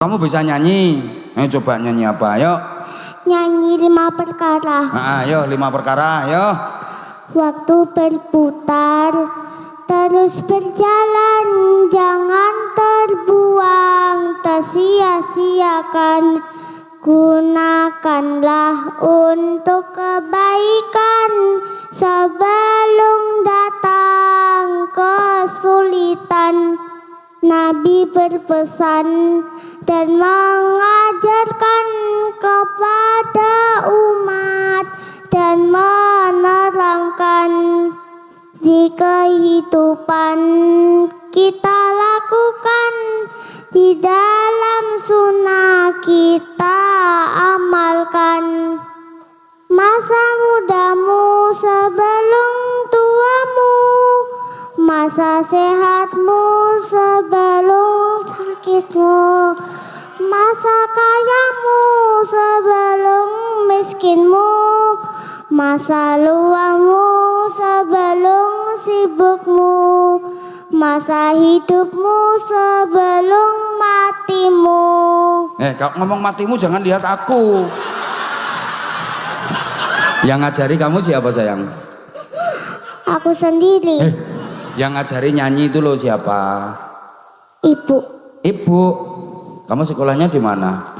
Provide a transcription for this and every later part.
Kamu bisa nyanyi? Ayo coba nyanyi apa? Ayo. Nyanyi 5 perkara. Ayo 5 perkara. Ayo. Waktu berputar, terus berjalan, jangan terbuang, tersia-siakan. Gunakanlah untuk kebaikan sebelum datang kesulitan. Nabi berpesan dan mengajarkan kepada umat dan menerangkan di kehidupan kita lakukan, di dalam sunnah kita amalkan. Masa mudamu sebelum tuamu, masa sehatmu sebelum sakitmu, masa kayamu sebelum miskinmu, masa luangmu sebelum sibukmu, masa hidupmu sebelum matimu. Kalau ngomong matimu jangan lihat aku. Yang ngajari kamu siapa sayang? Aku sendiri. Yang ngajari nyanyi itu loh siapa? Ibu. Ibu. Kamu sekolahnya di mana?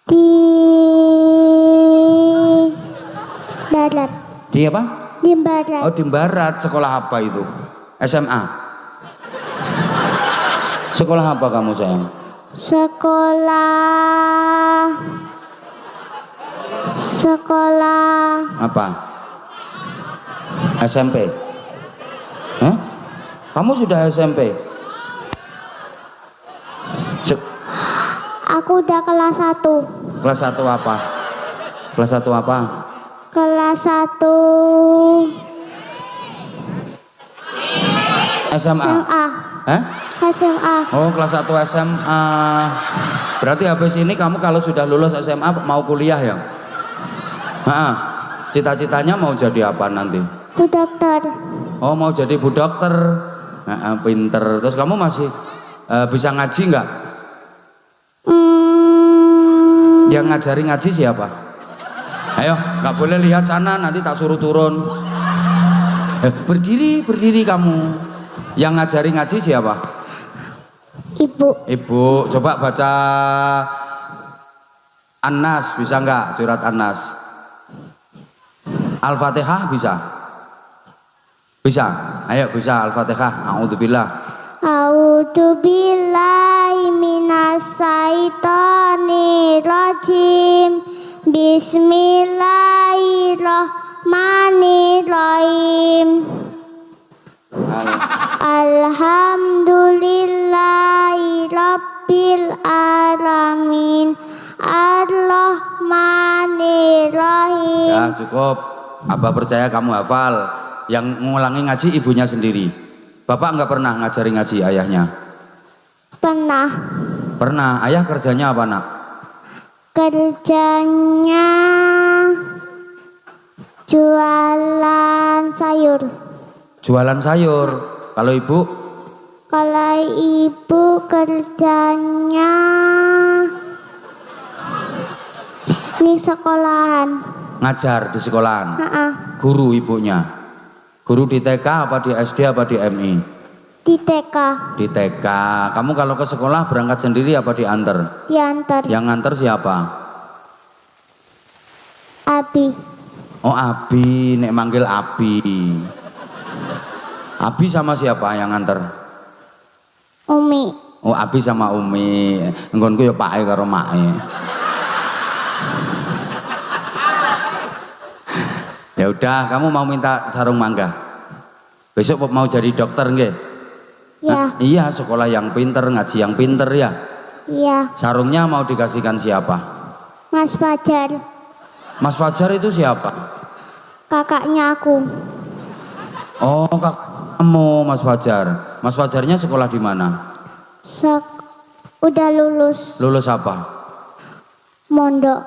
Di barat. Di apa? Di barat. Oh di barat. Sekolah apa itu? SMA. Sekolah apa kamu sayang? Sekolah apa? SMP. Hah? Kamu sudah SMP? Aku udah kelas 1. Kelas 1 apa? Kelas 1 apa? Kelas 1 SMA. SMA. Hah? SMA. Oh kelas 1 SMA. Berarti habis ini kamu kalau sudah lulus SMA mau kuliah ya? Cita-citanya mau jadi apa nanti? Bu dokter. Oh mau jadi bu dokter. Pinter. Terus kamu masih bisa ngaji nggak? Yang ngajari ngaji siapa? Ayo, nggak boleh lihat sana, nanti tak suruh turun. Berdiri kamu. Yang ngajari ngaji siapa? Ibu. Ibu, coba baca An-Nas, bisa nggak surat An-Nas? Al-Fatihah bisa? Bisa? Ayo bisa Al-Fatihah. A'udzubillah. A'udzubillahi minasyaitonirrajim. Bismillahirrahmanirrahim. Alhamdulillahi rabbil alamin. Ar-Rahmanirrahim. Ya cukup. Abah percaya kamu hafal. Yang ngulangi ngaji ibunya sendiri. Bapak nggak pernah ngajari ngaji ayahnya? Pernah. Pernah. Ayah kerjanya apa nak? Kerjanya jualan sayur. Jualan sayur. Kalau ibu? Kalau ibu kerjanya di sekolahan. Ngajar di sekolahan. Guru ibunya. Guru di TK apa di SD apa di MI? Di TK. Di TK. Kamu kalau ke sekolah berangkat sendiri apa diantar? Diantar. Yang nganter siapa? Abi. Oh Abi, nek manggil Abi. Abi sama siapa yang nganter? Umi. Oh Abi sama Umi. Nggonku ya pake karo make. Ya udah, kamu mau minta sarung mangga. Besok mau jadi dokter nggih? Ya. Iya, sekolah yang pinter, ngaji yang pinter ya. Iya. Sarungnya mau dikasihkan siapa? Mas Fajar. Mas Fajar itu siapa? Kakaknya aku. Oh, kamu Mas Fajar. Mas Fajarnya sekolah di mana? Udah lulus. Lulus apa? Mondok.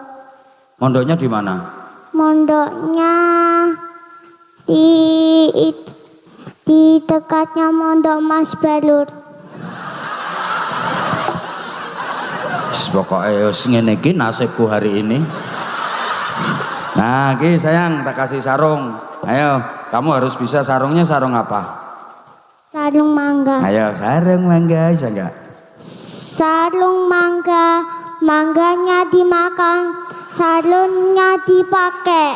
Mondoknya di mana? Mondoknya di dekatnya Mondok Mas Balur. Pokoknya wis ngene iki nasibku hari ini. Nah, iki sayang tak kasih sarung. Ayo, kamu harus bisa sarungnya sarung apa? Sarung mangga. Ayo, sarung mangga bisa enggak? Sarung mangga, mangganya dimakan, sarungnya dipakai.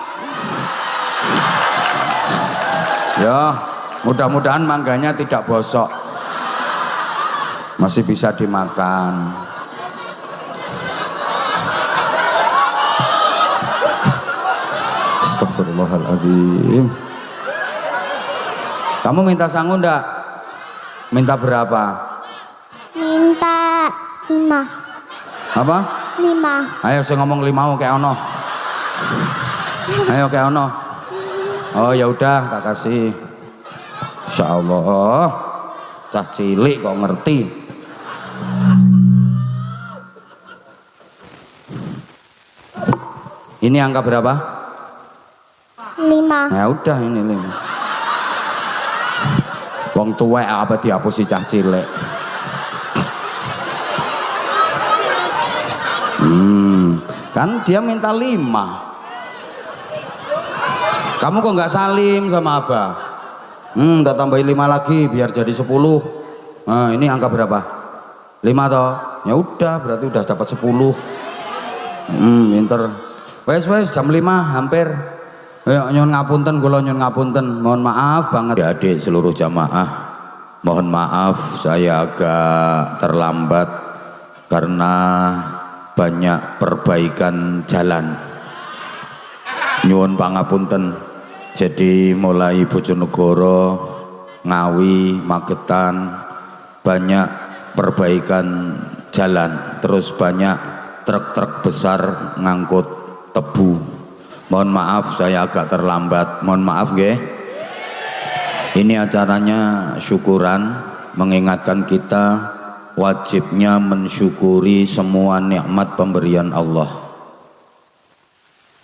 Ya, mudah-mudahan mangganya tidak bosok. Masih bisa dimakan. Astagfirullahaladzim. Kamu minta sangu enggak? Minta berapa? Minta 5. Apa? 5. Ayo saya ngomong 5 kayak ono. Ayo kayak ono. Oh ya udah tak kasih. Insya Allah. Cah cilik kok ngerti. Ini angka berapa? 5. Ya udah ini 5. Wong tuwek apa dihapusi cah cilik. Kan dia minta 5. Kamu kok nggak salim sama abah? Tak tambahin 5 lagi biar jadi 10. Nah ini angka berapa? 5 toh? Ya udah berarti udah dapat 10. Pinter. Wes jam 5 hampir. Nyun ngapunten, kula nyun ngapunten. Mohon maaf banget ya adik seluruh jamaah. Mohon maaf saya agak terlambat karena banyak perbaikan jalan. Nyuwun pangapunten. Jadi mulai Bojonegoro, Ngawi, Magetan banyak perbaikan jalan. Terus banyak truk-truk besar ngangkut tebu. Mohon maaf saya agak terlambat. Mohon maaf nggih. Ini acaranya syukuran, mengingatkan kita wajibnya mensyukuri semua nikmat pemberian Allah.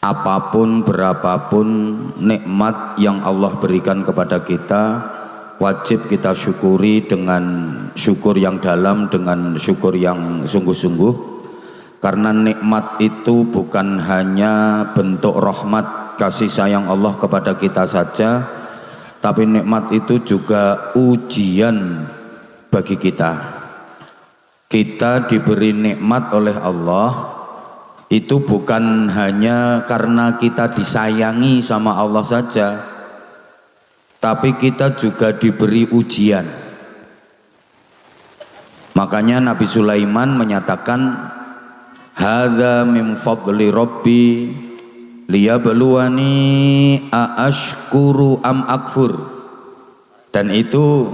Apapun berapapun nikmat yang Allah berikan kepada kita, wajib kita syukuri dengan syukur yang dalam, dengan syukur yang sungguh-sungguh. Karena nikmat itu bukan hanya bentuk rahmat kasih sayang Allah kepada kita saja, tapi nikmat itu juga ujian bagi kita. Kita diberi nikmat oleh Allah itu bukan hanya karena kita disayangi sama Allah saja, tapi kita juga diberi ujian. Makanya Nabi Sulaiman menyatakan, hadza min fadli rabbi liyabluwani aashkuru am akfur. Dan itu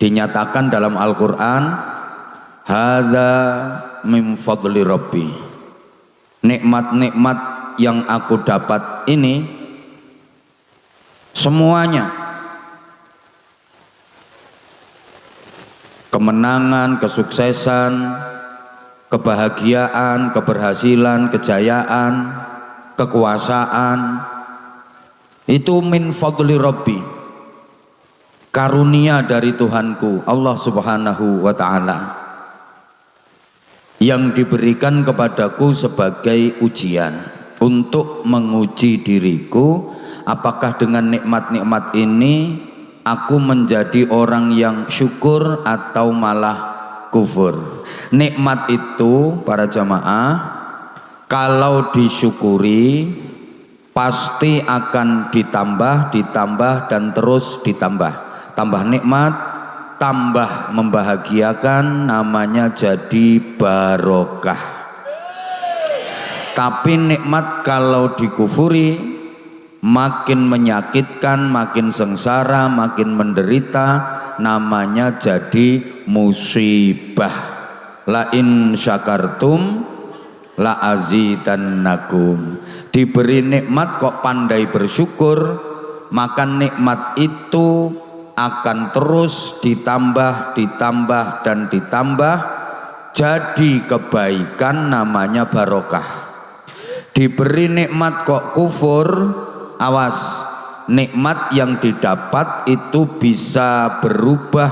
dinyatakan dalam Al-Quran, hadza min fadli rabbi. Nikmat-nikmat yang aku dapat ini semuanya, kemenangan, kesuksesan, kebahagiaan, keberhasilan, kejayaan, kekuasaan, itu min fadli rabbi, karunia dari Tuhanku Allah subhanahu wa ta'ala, yang diberikan kepadaku sebagai ujian untuk menguji diriku, apakah dengan nikmat-nikmat ini aku menjadi orang yang syukur atau malah kufur. Nikmat itu para jamaah kalau disyukuri pasti akan ditambah dan terus ditambah. Tambah nikmat, tambah membahagiakan, namanya jadi barokah. Tapi nikmat kalau dikufuri makin menyakitkan, makin sengsara, makin menderita, namanya jadi musibah. La in syakartum la azidannakum. Diberi nikmat kok pandai bersyukur, maka nikmat itu akan terus ditambah dan ditambah jadi kebaikan, namanya barokah. Diberi nikmat kok kufur, awas, nikmat yang didapat itu bisa berubah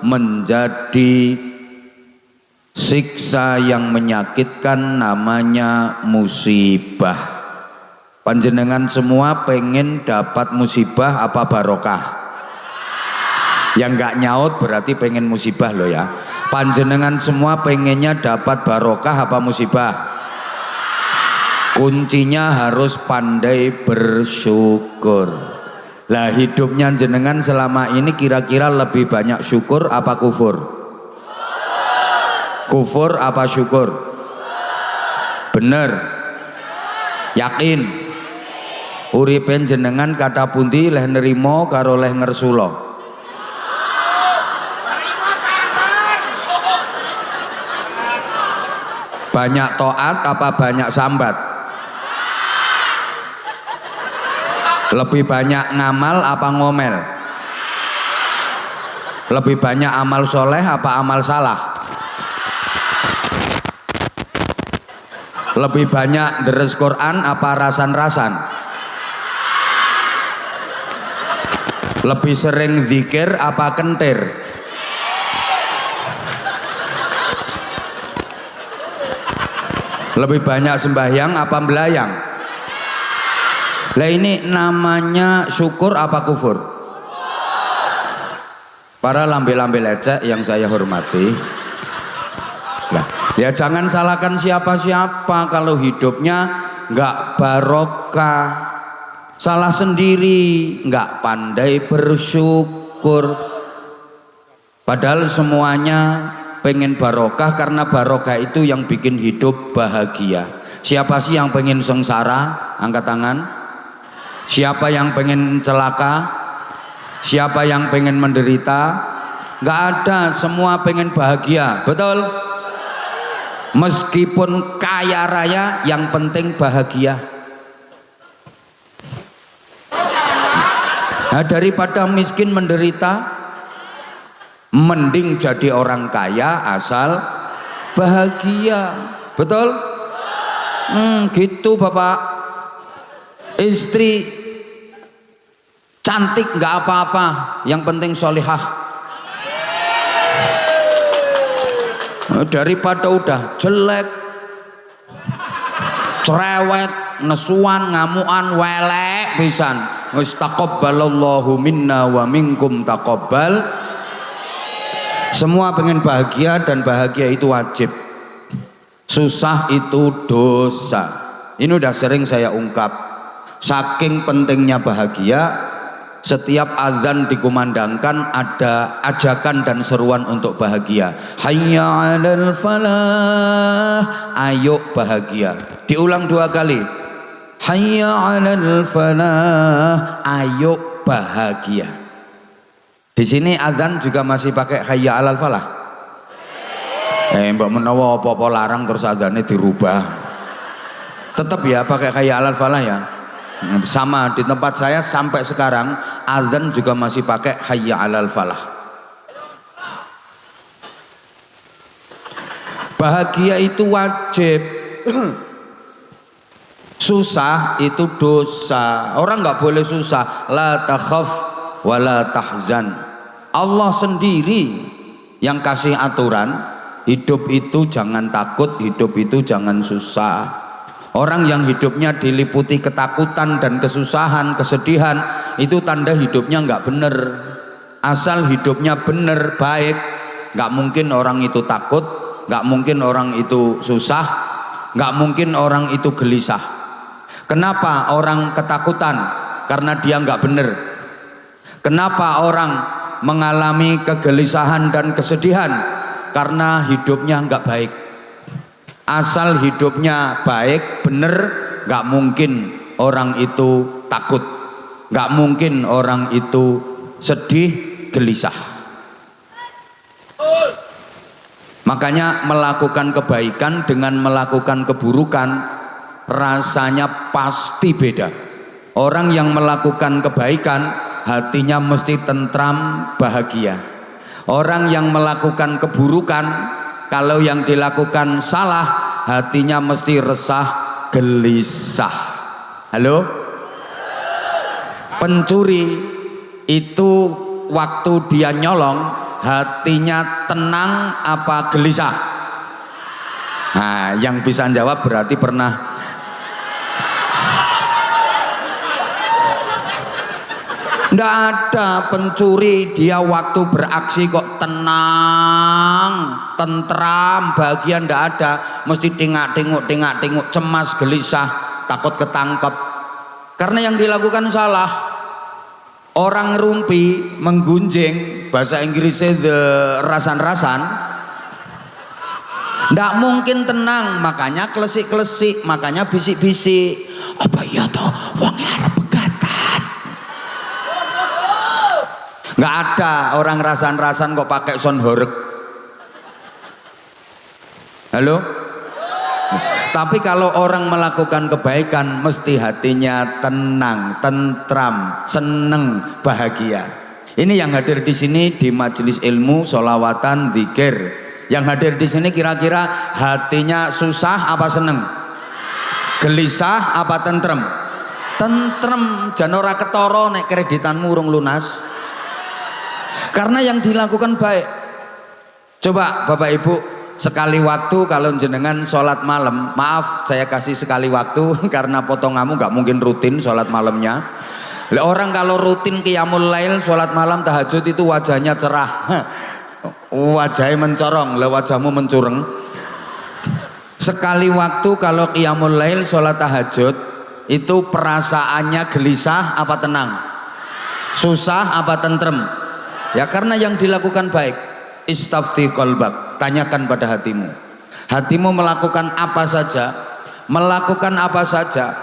menjadi Siksa yang menyakitkan namanya musibah. Panjenengan semua pengen dapat musibah apa barokah? Yang nggak nyaut berarti pengen musibah loh ya. Panjenengan semua pengennya dapat barokah apa musibah? Kuncinya harus pandai bersyukur. Lah hidupnya jenengan selama ini kira-kira lebih banyak syukur apa kufur? Kufur apa syukur? Bener? Yakin? Uripen jenengan kata pundi leh nerimo karo leh ngersula? Banyak taat apa banyak sambat? Lebih banyak ngamal apa ngomel? Lebih banyak amal soleh apa amal salah? Lebih banyak deres Quran apa rasan-rasan? Lebih sering zikir apa kentir? Lebih banyak sembahyang apa belayang? Lah ini namanya syukur apa kufur? Para lambe-lambe lecek yang saya hormati, nah, ya jangan salahkan siapa-siapa kalau hidupnya nggak barokah, salah sendiri, nggak pandai bersyukur. Padahal semuanya pengen barokah karena barokah itu yang bikin hidup bahagia. Siapa sih yang pengen sengsara? Angkat tangan. Siapa yang pengen celaka? Siapa yang pengen menderita? Nggak ada, semua pengen bahagia, betul? Meskipun kaya raya, yang penting bahagia. Nah, daripada miskin menderita, mending jadi orang kaya asal bahagia, betul? Gitu Bapak. Istri cantik nggak apa-apa, yang penting solihah. Daripada udah jelek, cerewet, nesuan, ngamuan, welek pisan. Wis taqabbalallahu minna wa minkum taqabbal. Semua pengen bahagia dan bahagia itu wajib. Susah itu dosa. Ini udah sering saya ungkap. Saking pentingnya bahagia, setiap azan dikumandangkan ada ajakan dan seruan untuk bahagia. Hayya 'alal falah, ayo bahagia. Diulang 2 kali. Hayya 'alal falah, ayo bahagia. Di sini azan juga masih pakai hayya 'alal falah. Mbak menawa apa-apa larang terus azannya dirubah. Tetap ya pakai hayya 'alal falah ya. Sama di tempat saya sampai sekarang azan juga masih pakai hayya 'alal falah. Bahagia itu wajib. Susah itu dosa. Orang nggak boleh susah. La takhaf wa la tahzan. Allah sendiri yang kasih aturan. Hidup itu jangan takut, hidup itu jangan susah. Orang yang hidupnya diliputi ketakutan dan kesusahan, kesedihan, itu tanda hidupnya nggak bener. Asal hidupnya bener, baik, nggak mungkin orang itu takut, nggak mungkin orang itu susah, nggak mungkin orang itu gelisah. Kenapa orang ketakutan? Karena dia nggak bener. Kenapa orang mengalami kegelisahan dan kesedihan? Karena hidupnya nggak baik. Asal hidupnya baik, bener, gak mungkin orang itu takut, gak mungkin orang itu sedih, gelisah. Makanya melakukan kebaikan dengan melakukan keburukan rasanya pasti beda. Orang yang melakukan kebaikan hatinya mesti tentram, bahagia. Orang yang melakukan keburukan, kalau yang dilakukan salah, hatinya mesti resah, gelisah. Halo? Pencuri itu waktu dia nyolong, hatinya tenang apa gelisah? Nah, yang bisa jawab berarti pernah. Nggak ada pencuri dia waktu beraksi kok tenang, tentram, bahagia, nggak ada. Mesti tengok, cemas, gelisah, takut ketangkep. Karena yang dilakukan salah. Orang rumpi menggunjing, bahasa Inggrisnya the rasan-rasan, nggak mungkin tenang, makanya klesik-klesik, makanya bisik-bisik. Apa iya toh wong arep pegatan? Nggak ada orang rasan-rasan kok pakai sound horeg. Halo? Tapi kalau orang melakukan kebaikan mesti hatinya tenang, tentram, seneng, bahagia. Ini yang hadir di sini di majelis ilmu, sholawatan, zikir. Yang hadir di sini kira-kira hatinya susah apa seneng? Gelisah apa tentrem? Tentrem, jan ora ketara nek kreditanmu urung lunas. Karena yang dilakukan baik. Coba Bapak Ibu, sekali waktu kalau jenengan sholat malam, maaf saya kasih sekali waktu karena potonganmu nggak mungkin rutin sholat malamnya. Orang kalau rutin qiyamul lail sholat malam tahajud itu wajahnya cerah, wajahnya mencorong, wajahmu mencureng. Sekali waktu kalau qiyamul lail sholat tahajud itu perasaannya gelisah apa tenang, susah apa tentrem? Ya karena yang dilakukan baik. Istafti qalbak, tanyakan pada hatimu. Hatimu melakukan apa saja,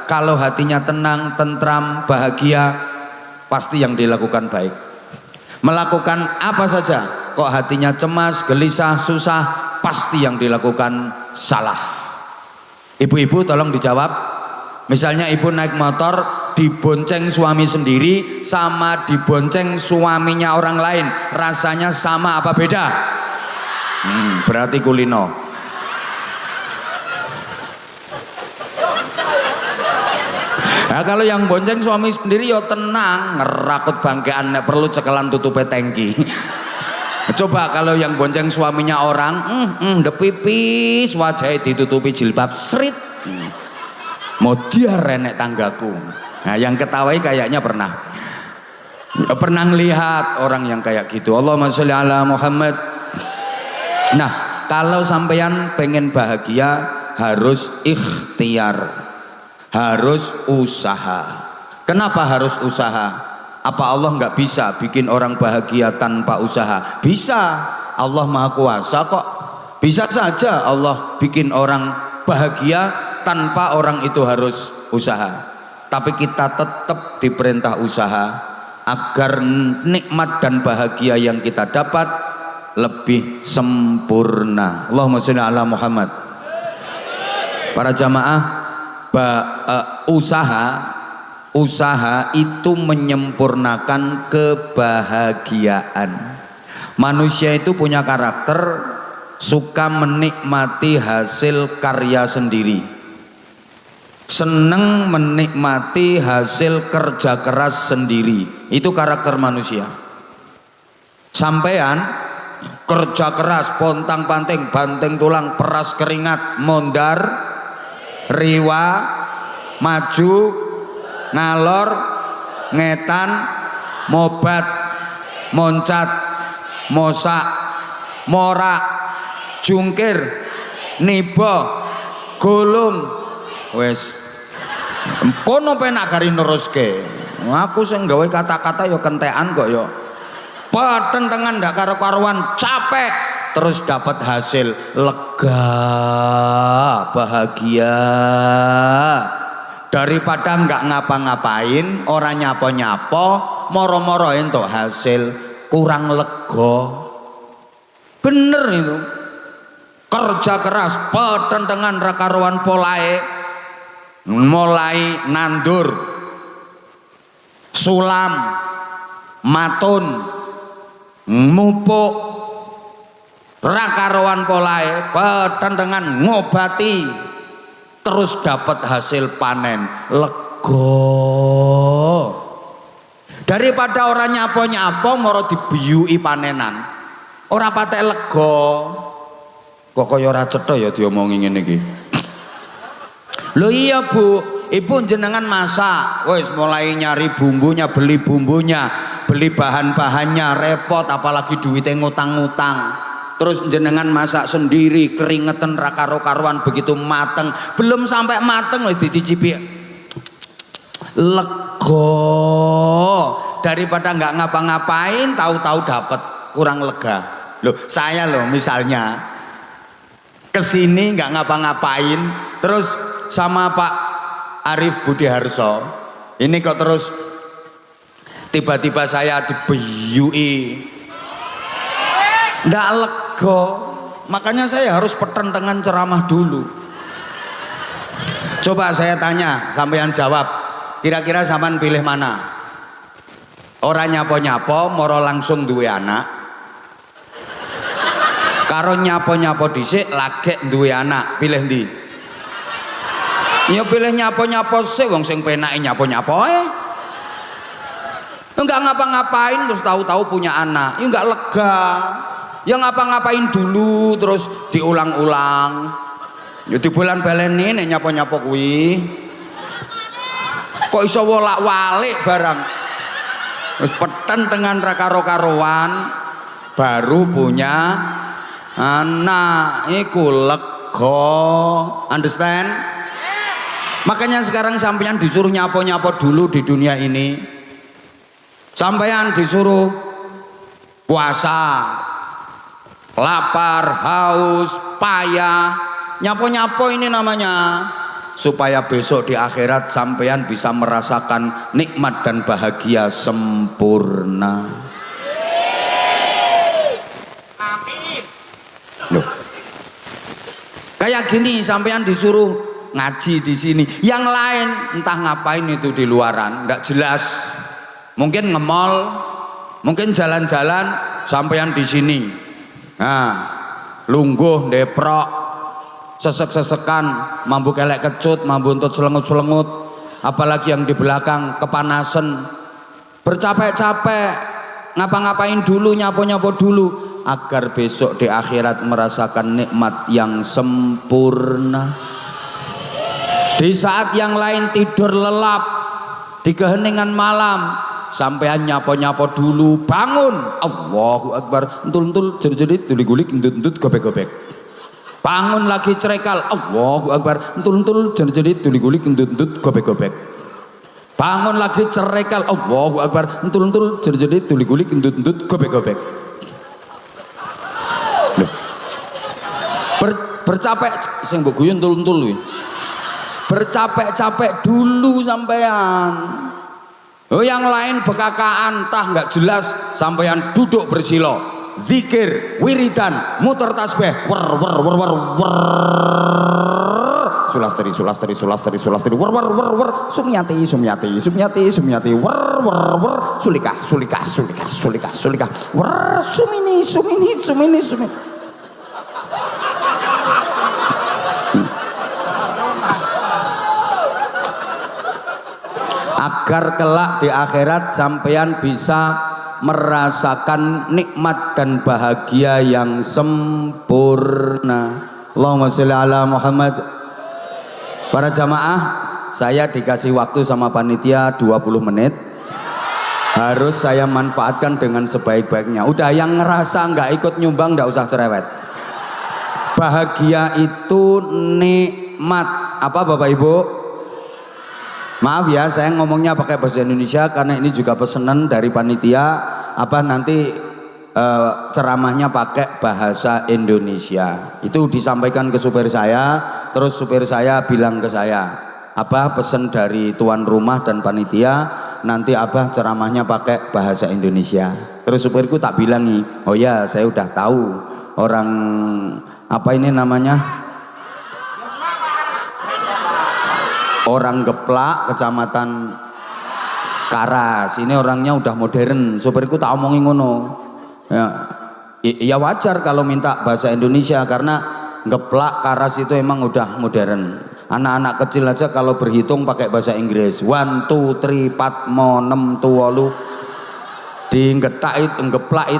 kalau hatinya tenang, tentram, bahagia, pasti yang dilakukan baik. Melakukan apa saja, kok hatinya cemas, gelisah, susah, pasti yang dilakukan salah. Ibu-ibu tolong dijawab. Misalnya ibu naik motor, dibonceng suami sendiri sama dibonceng suaminya orang lain, rasanya sama apa beda? Berarti kulino. Nah kalau yang bonceng suami sendiri ya tenang, ngerakut bangkean, nek perlu cekelan tutupe tangki. Coba kalau yang bonceng suaminya orang, depipis, wajahnya ditutupi jilbab, srit. Mau dia renek tanggaku. Nah yang ketawai kayaknya pernah ngelihat orang yang kayak gitu. Allahumma sholli ala Muhammad. Nah kalau sampeyan pengen bahagia harus ikhtiar, harus usaha. Kenapa harus usaha? Apa Allah nggak bisa bikin orang bahagia tanpa usaha? Bisa, Allah maha kuasa kok. Bisa saja Allah bikin orang bahagia tanpa orang itu harus usaha. Tapi kita tetap diperintah usaha agar nikmat dan bahagia yang kita dapat lebih sempurna. Allahumma sholli ala Muhammad. Para jamaah, usaha itu menyempurnakan kebahagiaan. Manusia itu punya karakter suka menikmati hasil karya sendiri, seneng menikmati hasil kerja keras sendiri. Itu karakter manusia. Sampean kerja keras, pontang panting, banting tulang, peras keringat, mondar riwa, maju ngalor ngetan, mobat moncat, mosak morak, jungkir, nibo, gulung, wes kono penak gari neruske. Aku sing gawe kata-kata yo kentekan kok yo. Patentengan ndak karo-karuan, capek terus dapat hasil, lega, bahagia. Daripada nggak ngapa-ngapain, orang nyapo-nyapo, moro-moro entuk hasil, kurang lega. Bener itu. Kerja keras, patentengan ra karuan polae, mulai nandur, sulam, matun, mupuk, rakarowan polae, patentengan ngobati, terus dapat hasil panen, lega. Daripada orang nyapo-nyapo moro dibiyui panenan, ora patek lega. Kok kaya ora cetha ya diomongi ngene iki. Lho iya Bu, Ibu jenengan masak, wis mulai nyari bumbunya, beli bahan-bahannya repot, apalagi duitnya ngutang-ngutang. Terus jenengan masak sendiri, keringetan ra karo-karuan, begitu mateng, belum sampai mateng wis dicicipi. Lega. Daripada nggak ngapa-ngapain, tahu-tahu dapat, kurang lega. Loh, saya loh misalnya kesini nggak ngapa-ngapain, terus sama Pak Arif Budi Harso ini kok terus tiba-tiba saya dibeyui, ndak lega. Makanya saya harus pertentangan ceramah dulu. Coba saya tanya, sampean jawab, kira-kira sampean pilih mana? Orang nyapo-nyapo moro langsung duwe anak, karo nyapo-nyapo dhisik lagek duwe anak, pilih ndi? Ya pilih nyapo-nyapo sih, wong sing penake nyapo-nyapo enggak ngapa-ngapain terus tahu-tahu punya anak, ya enggak lega. Ya ngapa-ngapain dulu terus diulang-ulang. Ya di bulan baleni nek nyapo-nyapo kuwi. Kok iso wolak-walik barang. Terus peten dengan karo-karoan baru punya anak, iku lega. Understand? Makanya sekarang sampeyan disuruh nyapo-nyapo dulu di dunia ini. Sampeyan disuruh puasa, lapar, haus, payah, nyapo-nyapo ini namanya, supaya besok di akhirat sampeyan bisa merasakan nikmat dan bahagia sempurna. Amin. Loh. Kayak gini sampeyan disuruh ngaji di sini, yang lain entah ngapain itu di luaran, nggak jelas. Mungkin nge-mall, mungkin jalan-jalan, sampeyan di sini. Nah, lungguh, deprok, sesek-sesekan, mambu kelek kecut, mambu untut selengut-selengut, apalagi yang di belakang kepanasan, bercapek-capek, ngapa-ngapain dulu, nyapo-nyapo dulu, agar besok di akhirat merasakan nikmat yang sempurna. Di saat yang lain tidur lelap di keheningan malam, sampean nyapo-nyapo dulu, bangun, Allahu Akbar, entul-entul jerit-jerit, tulik-gulik, endut-endut, gobek-gobek. Bangun lagi cerekal, Allahu Akbar, entul-entul jerit-jerit, tulik-gulik, endut-endut, gobek-gobek. Bangun lagi cerekal, Allahu Akbar, entul-entul jerit-jerit, tulik-gulik, endut-endut, gobek-gobek. Bercapek sing mbok guyu entul-entul kuwi. Bercapek-capek dulu sampean. Oh, yang lain bekakaan tah nggak jelas, sampean duduk bersilo, zikir, wiridan, muter tasbih, wer wer wer wer wer, sulastri sulastri sulastri sulastri, wer wer wer wer, sumyati sumyati sumyati sumyati, wer wer wer, sulikah sulikah sulikah sulikah sulikah, wer sumini sumini sumini sumini. Agar kelak di akhirat sampean bisa merasakan nikmat dan bahagia yang sempurna. Allahumma sholli ala Muhammad. Para jamaah, saya dikasih waktu sama panitia 20 menit. Harus saya manfaatkan dengan sebaik-baiknya. Udah, yang ngerasa nggak ikut nyumbang nggak usah cerewet. Bahagia itu nikmat. Apa Bapak Ibu? Maaf ya, saya ngomongnya pakai bahasa Indonesia karena ini juga pesanan dari panitia. Apa nanti ceramahnya pakai bahasa Indonesia. Itu disampaikan ke supir saya, terus supir saya bilang ke saya, apa pesan dari tuan rumah dan panitia, nanti Abah ceramahnya pakai bahasa Indonesia. Terus supirku tak bilangi, oh ya saya udah tahu orang apa ini namanya, orang Geplak, kecamatan Karas. Ini orangnya udah modern. Supirku tak omongin ngono. Ya wajar kalau minta bahasa Indonesia karena Geplak, Karas itu emang udah modern. Anak-anak kecil aja kalau berhitung pakai bahasa Inggris. 1, 2, 3, 4, 5, 6, 7. Digeplak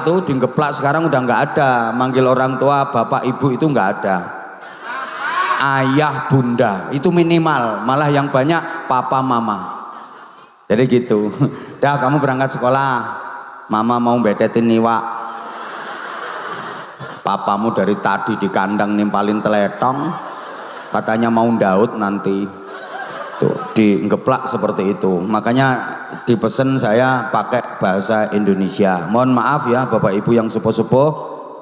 sekarang udah nggak ada. Manggil orang tua bapak ibu itu nggak ada. Ayah bunda itu minimal, malah yang banyak papa mama. Jadi gitu. Dah kamu berangkat sekolah, mama mau bedetin iwak. Papamu dari tadi di kandang nimpalin teletong, katanya mau Daud nanti. Tuh, digeplak seperti itu. Makanya dipesen saya pakai bahasa Indonesia. Mohon maaf ya bapak ibu yang sepuh-sepuh,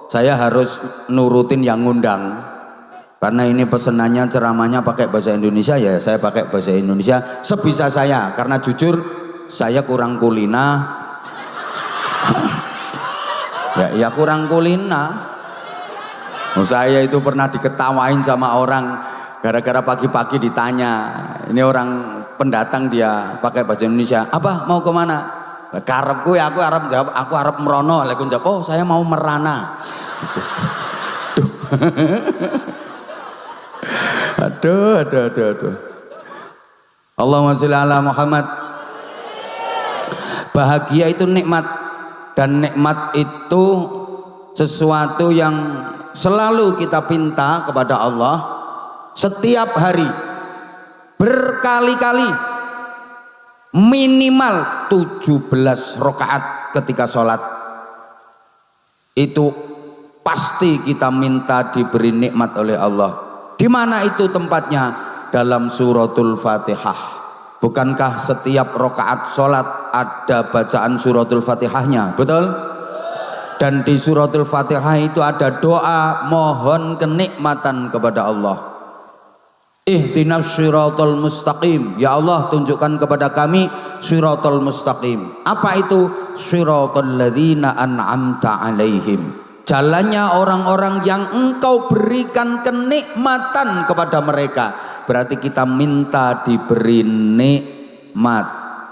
saya harus nurutin yang ngundang. Karena ini pesenannya ceramahnya pakai bahasa Indonesia, ya saya pakai bahasa Indonesia sebisa saya. Karena jujur saya kurang kulina. ya kurang kulina. Saya itu pernah diketawain sama orang gara-gara pagi-pagi ditanya, ini orang pendatang dia pakai bahasa Indonesia, apa mau kemana? Karepku ya aku harap jawab, aku harap merono. Lekun jawab, oh saya mau merana. Aduh. Allahumma sholli ala Muhammad. Bahagia itu nikmat, dan nikmat itu sesuatu yang selalu kita pinta kepada Allah. Setiap hari berkali-kali, minimal 17 rakaat ketika sholat, itu pasti kita minta diberi nikmat oleh Allah. Di mana itu tempatnya? Dalam suratul Fatihah. Bukankah setiap rakaat sholat ada bacaan suratul Fatihahnya? Betul? Dan di suratul Fatihah itu ada doa mohon kenikmatan kepada Allah. Ihdinas siratal mustaqim, ya Allah tunjukkan kepada kami siratal mustaqim. Apa itu? Siratal ladzina an'amta alaihim, jalannya orang-orang yang engkau berikan kenikmatan kepada mereka. Berarti kita minta diberi nikmat.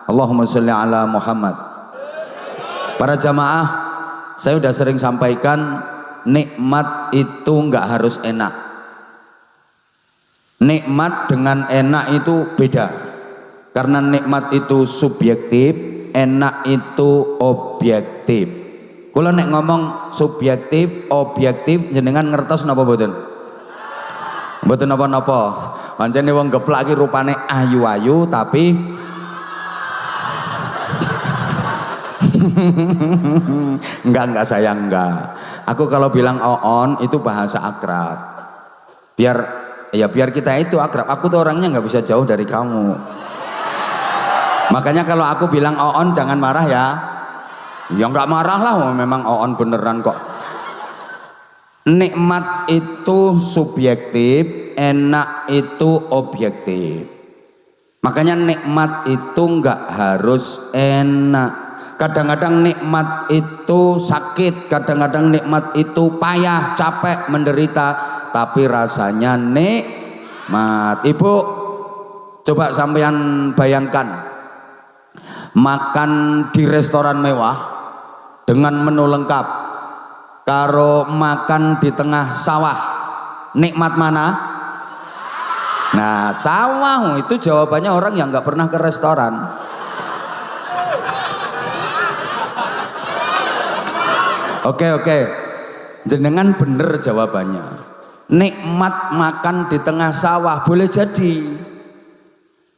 Allahumma sholli ala Muhammad. Para jamaah, saya sudah sering sampaikan, nikmat itu enggak harus enak. Nikmat dengan enak itu beda, karena nikmat itu subjektif, enak itu objektif. Kalau nek ngomong subjektif, objektif, jenengan ngertos napa mboten? Mboten napa-napa. Pancene wong geplak iki rupane ayu-ayu tapi enggak sayang enggak. Aku kalau bilang oon itu bahasa akrab. Biar kita itu akrab. Aku tuh orangnya nggak bisa jauh dari kamu. Makanya kalau aku bilang oon jangan marah ya. Ya nggak marah lah, memang oon beneran kok. Nikmat itu subjektif, enak itu objektif. Makanya nikmat itu nggak harus enak. Kadang-kadang nikmat itu sakit, kadang-kadang nikmat itu payah, capek, menderita. Tapi rasanya nikmat. Ibu, coba sampean bayangkan makan di restoran mewah dengan menu lengkap karo makan di tengah sawah, nikmat mana? Nah, sawah itu jawabannya orang yang nggak pernah ke restoran. Oke, jenengan bener jawabannya. Nikmat makan di tengah sawah boleh jadi,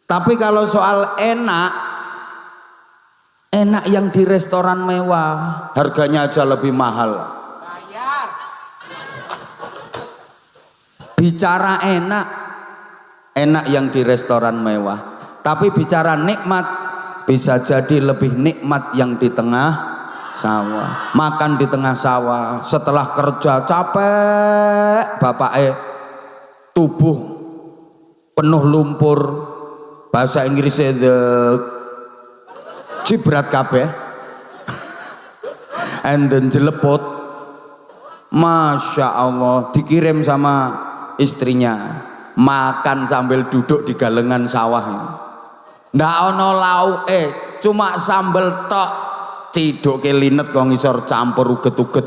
tapi kalau soal enak yang di restoran mewah harganya aja lebih mahal. Bicara enak yang di restoran mewah, tapi bicara nikmat bisa jadi lebih nikmat yang di tengah sawah. Makan di tengah sawah setelah kerja capek, tubuh penuh lumpur, bahasa Inggrisnya the jibrat kabeh and then jelepot. Masya Allah, dikirim sama istrinya makan sambil duduk di galengan sawah. Ndak ono lauk, cuma sambel tok. Ciduk ke linet kok ngisor campur uget-uget.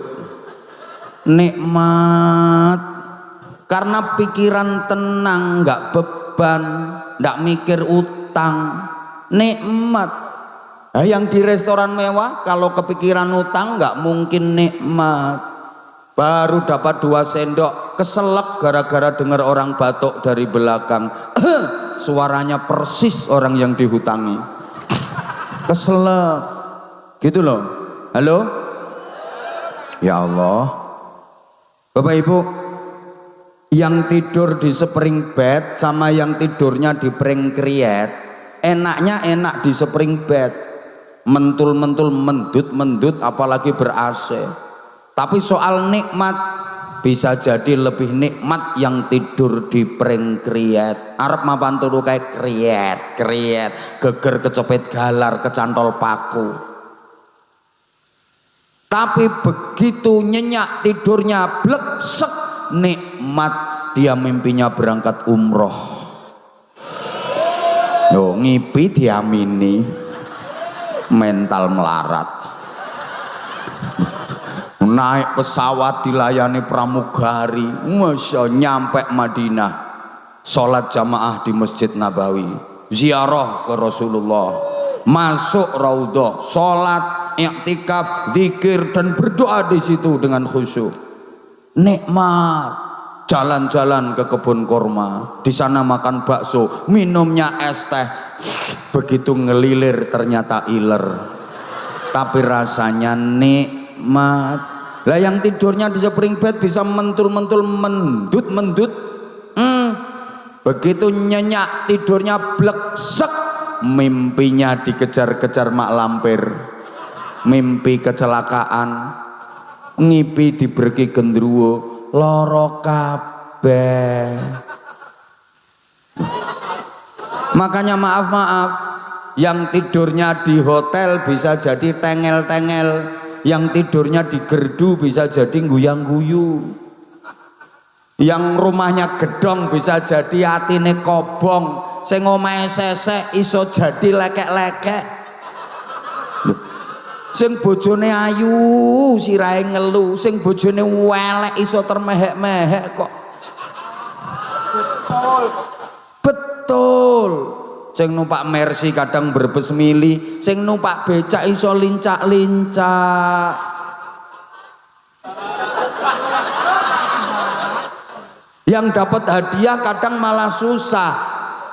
Nikmat karena pikiran tenang, nggak beban, nggak mikir utang. Nikmat Nah, yang di restoran mewah kalau kepikiran utang nggak mungkin nikmat. Baru dapat 2 sendok keselak gara-gara dengar orang batuk dari belakang. Suaranya persis orang yang dihutangi. Keselak gitu loh. Halo? Ya Allah. Bapak Ibu, yang tidur di spring bed sama yang tidurnya di pring kriet, enaknya enak di spring bed. Mentul-mentul, mendut-mendut, apalagi ber-AC. Tapi soal nikmat, bisa jadi lebih nikmat yang tidur di pring kriet. Arep mapan turu kayak kriet, geger kecepet galar, kecantol paku. Tapi begitu nyenyak tidurnya bleksek, nikmat dia mimpinya berangkat umroh. Yo ngipi diamini. Mental melarat, naik pesawat dilayani pramugari, masya nyampe Madinah, sholat jamaah di Masjid Nabawi, ziarah ke Rasulullah, masuk raudhah, sholat, iktikaf, zikir dan berdoa di situ dengan khusyuk. Nikmat. Jalan-jalan ke kebun kurma, di sana makan bakso, minumnya es teh. Begitu ngelilir ternyata iler, tapi rasanya nikmat. Lah yang tidurnya di spring bed bisa mentul-mentul, mendut-mendut. Begitu nyenyak tidurnya bleksek, mimpinya dikejar-kejar mak lampir, mimpi kecelakaan, ngipi diberki gendruwo, loro kabeh. Makanya maaf, yang tidurnya di hotel bisa jadi tengel-tengel, yang tidurnya di gerdu bisa jadi guyang-guyu, yang rumahnya gedong bisa jadi atine kobong, sing omahe sesek iso jadi lekek-lekek, sing bojone ayu sirahe ngelu, sing bojone welek iso termehek-mehek kok. Betul. Sing numpak Mercy kadang berbes mili, sing numpak becak iso lincak-lincak. Yang dapat hadiah kadang malah susah,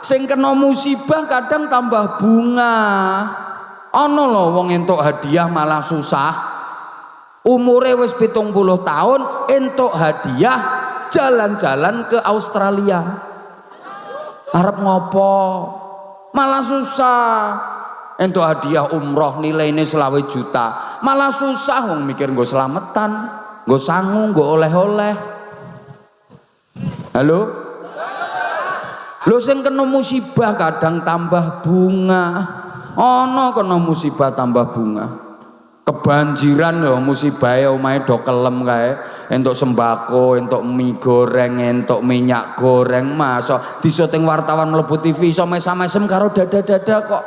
sing kena musibah kadang tambah bunga. Ono lho wong entuk hadiah malah susah, umure wis 70 tahun entuk hadiah jalan-jalan ke Australia. Arep ngopo? Malah susah. Entuk hadiah umroh nilainya 20 juta. Malah susah wong mikir nggo slametan, nggo sangu, nggo oleh-oleh. Halo? Lho sing kena musibah kadang tambah bunga. Ono kena musibah tambah bunga. Kebanjiran ya musibahe omahe do kelem kae. Entuk sembako, entuk mie goreng, entuk minyak goreng, masa disyuting wartawan mlebu TV iso mesam-mesem karo dada-dada kok.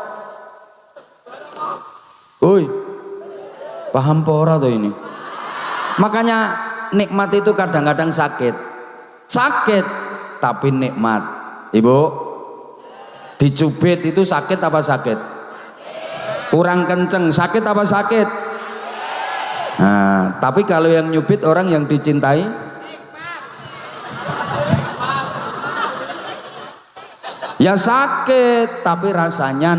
Oi, paham apa ora to ini? Makanya nikmat itu kadang-kadang sakit, tapi nikmat. Ibu, dicubit itu sakit apa sakit? Kurang kenceng, sakit apa sakit? Nah, tapi kalau yang nyubit orang yang dicintai, ya sakit, tapi rasanya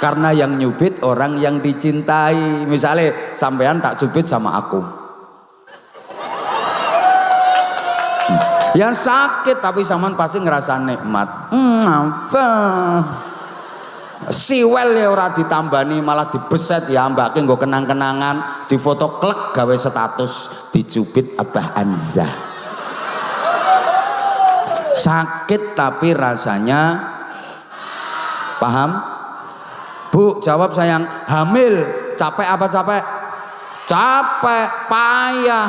karena yang nyubit orang yang dicintai. Misalnya sampean tak cubit sama aku, ya sakit, tapi sampean pasti ngerasa nikmat. Apa? Siwel ya ora ditambani malah dibeset ya mbake nggo kenang-kenangan, difoto klek gawe status dicubit Abah Anza. Sakit tapi rasanya paham? Bu, jawab sayang. Hamil capek apa capek? Capek, payah,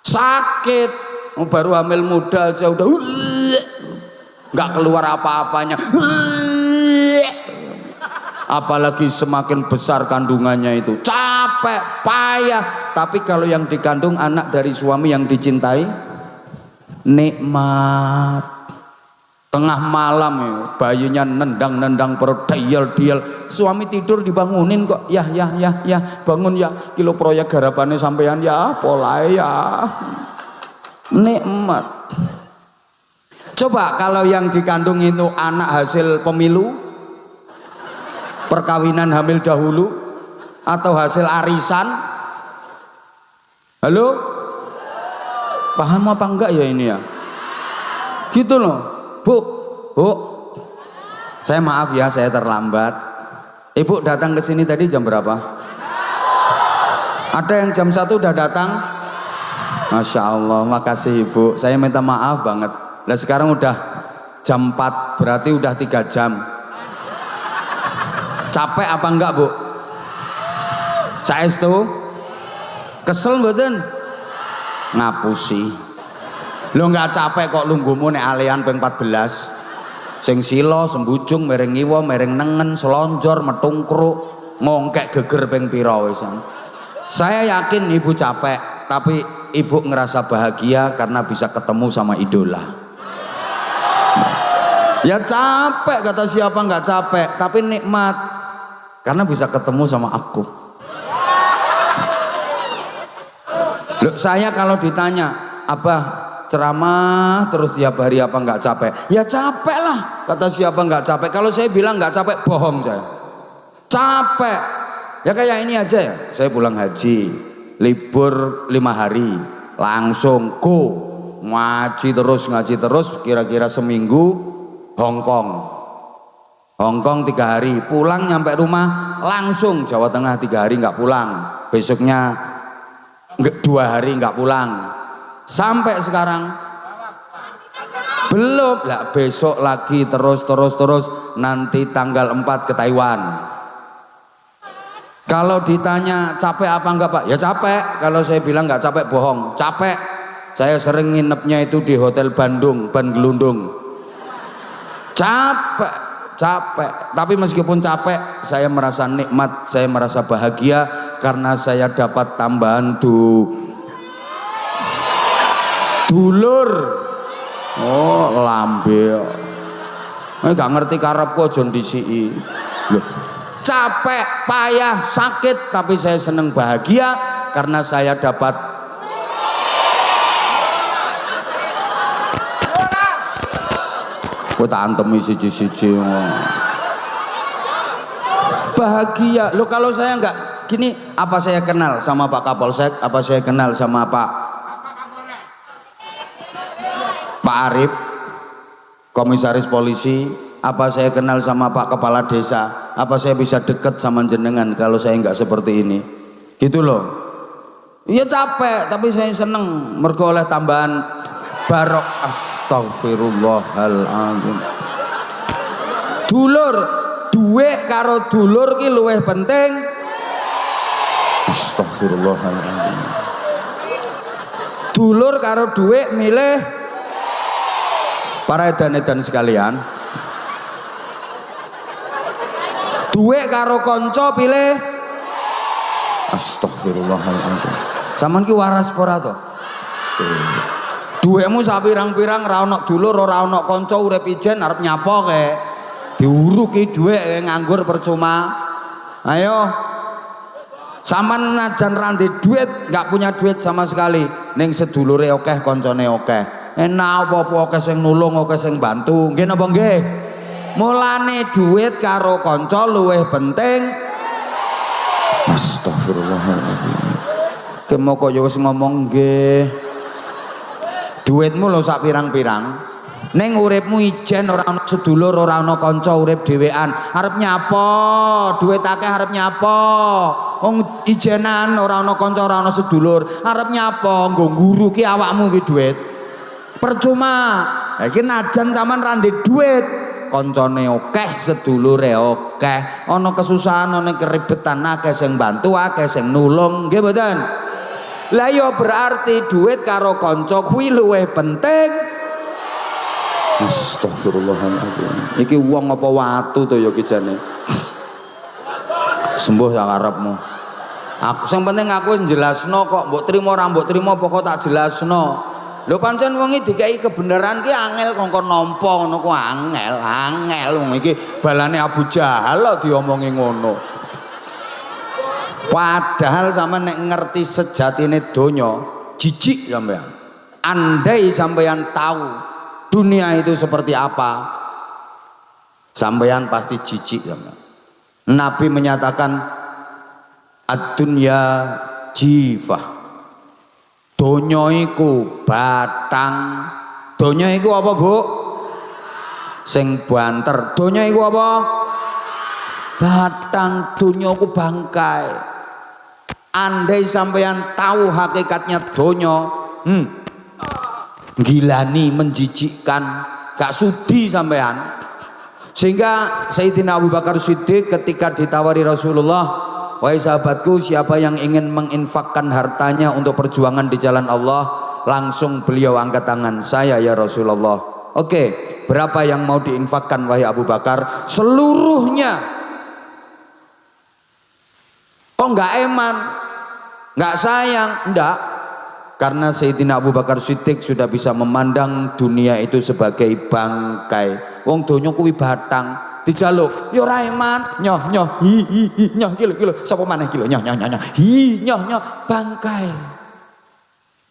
sakit. Baru hamil muda aja udah nggak keluar apa-apanya. Apalagi semakin besar kandungannya itu capek, payah. Tapi kalau yang dikandung anak dari suami yang dicintai, nikmat. Tengah malam ya, bayinya nendang-nendang perut, diel-diel. Suami tidur dibangunin kok. Ya, bangun ya. Kilo proyek garapannya sampean ya, polae ya. Nikmat. Coba kalau yang dikandung itu anak hasil pemilu, perkawinan hamil dahulu, atau hasil arisan. Halo? Paham apa enggak ya ini ya? Gitu loh. Bu, saya maaf ya, saya terlambat. Ibu datang ke sini tadi jam berapa? Ada yang jam 1 udah datang? Masya Allah, makasih Ibu. Saya minta maaf banget. Nah sekarang udah jam 4, berarti udah 3 jam. Capek apa enggak Bu? Saestu? Kesel mboten? Ngapusi. Lo nggak capek kok lunggumu nek alian ping 14 sing silo sembujung mereng ngiwa mereng nengen selonjor metungkruk ngongkek geger ping pira wis. Saya yakin ibu capek, tapi ibu ngerasa bahagia karena bisa ketemu sama idola. Ya capek kata siapa nggak capek, tapi nikmat karena bisa ketemu sama aku. Loh, saya kalau ditanya apa ceramah terus tiap hari apa nggak capek? Ya capek lah, kata siapa nggak capek. Kalau saya bilang nggak capek, bohong saya. Capek. Ya kayak ini aja ya, saya pulang haji, libur 5 hari, langsung ngaji terus, kira-kira seminggu Hongkong 3 hari, pulang nyampe rumah langsung Jawa Tengah 3 hari nggak pulang, besoknya 2 hari nggak pulang. Sampai sekarang belum lah, besok lagi terus nanti tanggal 4 ke Taiwan. Kalau ditanya capek apa enggak Pak? Ya capek. Kalau saya bilang nggak capek bohong, capek. Saya sering nginepnya itu di Hotel Bandung, Ban Gelundung. Capek. Tapi meskipun capek, saya merasa nikmat, saya merasa bahagia karena saya dapat tambahan dulur. Oh lambe gak ngerti karepku aja ndisiki. Capek, payah, sakit, tapi saya seneng bahagia karena saya dapat tak antemi siji-siji bahagia. Loh kalau saya nggak gini, apa saya kenal sama Pak Kapolsek, apa saya kenal sama Pak Arif, komisaris polisi, apa saya kenal sama Pak Kepala Desa, apa saya bisa deket sama jenengan kalau saya nggak seperti ini, gitu loh. Iya capek, tapi saya seneng mergo oleh tambahan barok. Astagfirullahaladzim. Dulur, duit karo dulur ki luwih penting. Astagfirullahaladzim. Dulur karo duit milih. Para edan-edan sekalian, duit karo konco pilih. Astagfirullahaladzim. Saman ki waras ora to? Duitmu sapirang-pirang ra ono dulur ora ono konco urip ijen arep nyapo kek. Diuruki duit nganggur percuma. Ayo. Saman najan randi duit, nggak punya duit sama sekali. Ning sedulure akeh, koncone akeh. Enak apa-apa akeh sing nulung, akeh sing bantu. Nggih napa nggih? Mulane duit karo kanca luwih penting. Astagfirullahaladzim. Kemoko ya wis ngomong nggih. Duitmu lho sak pirang-pirang. Ning uripmu ijen ora ana sedulur, ora ana kanca, urip dhewean. Arep nyapa? Duit akeh arep nyapa? Wong ijenan ora ana kanca, ora ana sedulur. Arep nyapa? Nggo nguruki awakmu ki duit. Percuma. Iki najan sampean ra ndek duit, kancane akeh, sedulure akeh, ana kesusahan, ana keribetan, akeh sing bantu, akeh sing nulung, nggih mboten? Lah ya berarti duit karo kanca kuwi luwih penting. Astagfirullahaladzim. Iki wong apa watu to ya ki jane. Sembuh sakarepmu. Aku sing penting aku jelasno kok, mbok trimo ora mbok trimo pokok tak jelasno. Lho pancen wong iki dikai kebenaran ki angel kongkon nampa ngono ku angel wong iki balane Abu Jahal kok diomongi ngono. Padahal sampean nek ngerti sejatine donya jijik sampean. Andai sampean tahu dunia itu seperti apa, sampean pasti jijik sampean. Nabi menyatakan ad-dunya jifah. Donya iku batang. Donya iku apa, Bu? Sing banter. Donya iku apa? Batang. Donya iku bangkai. Andai sampean tahu hakikatnya donya, gilani, menjijikkan, gak sudi sampean. Sehingga Sayyidina Abu Bakar Siddiq ketika ditawari Rasulullah, wahai sahabatku, siapa yang ingin menginfakkan hartanya untuk perjuangan di jalan Allah, langsung beliau angkat tangan. Saya ya Rasulullah. Oke, berapa yang mau diinfakkan wahai Abu Bakar? Seluruhnya. Kok nggak eman, nggak sayang? Enggak, karena Sayyidina Abu Bakar Siddiq sudah bisa memandang dunia itu sebagai bangkai. Wong donya kuwi batang, dijaluk ya ora eman, nyoh hi nyoh kilo sapa maneh kilo nyoh hi nyoh bangkai.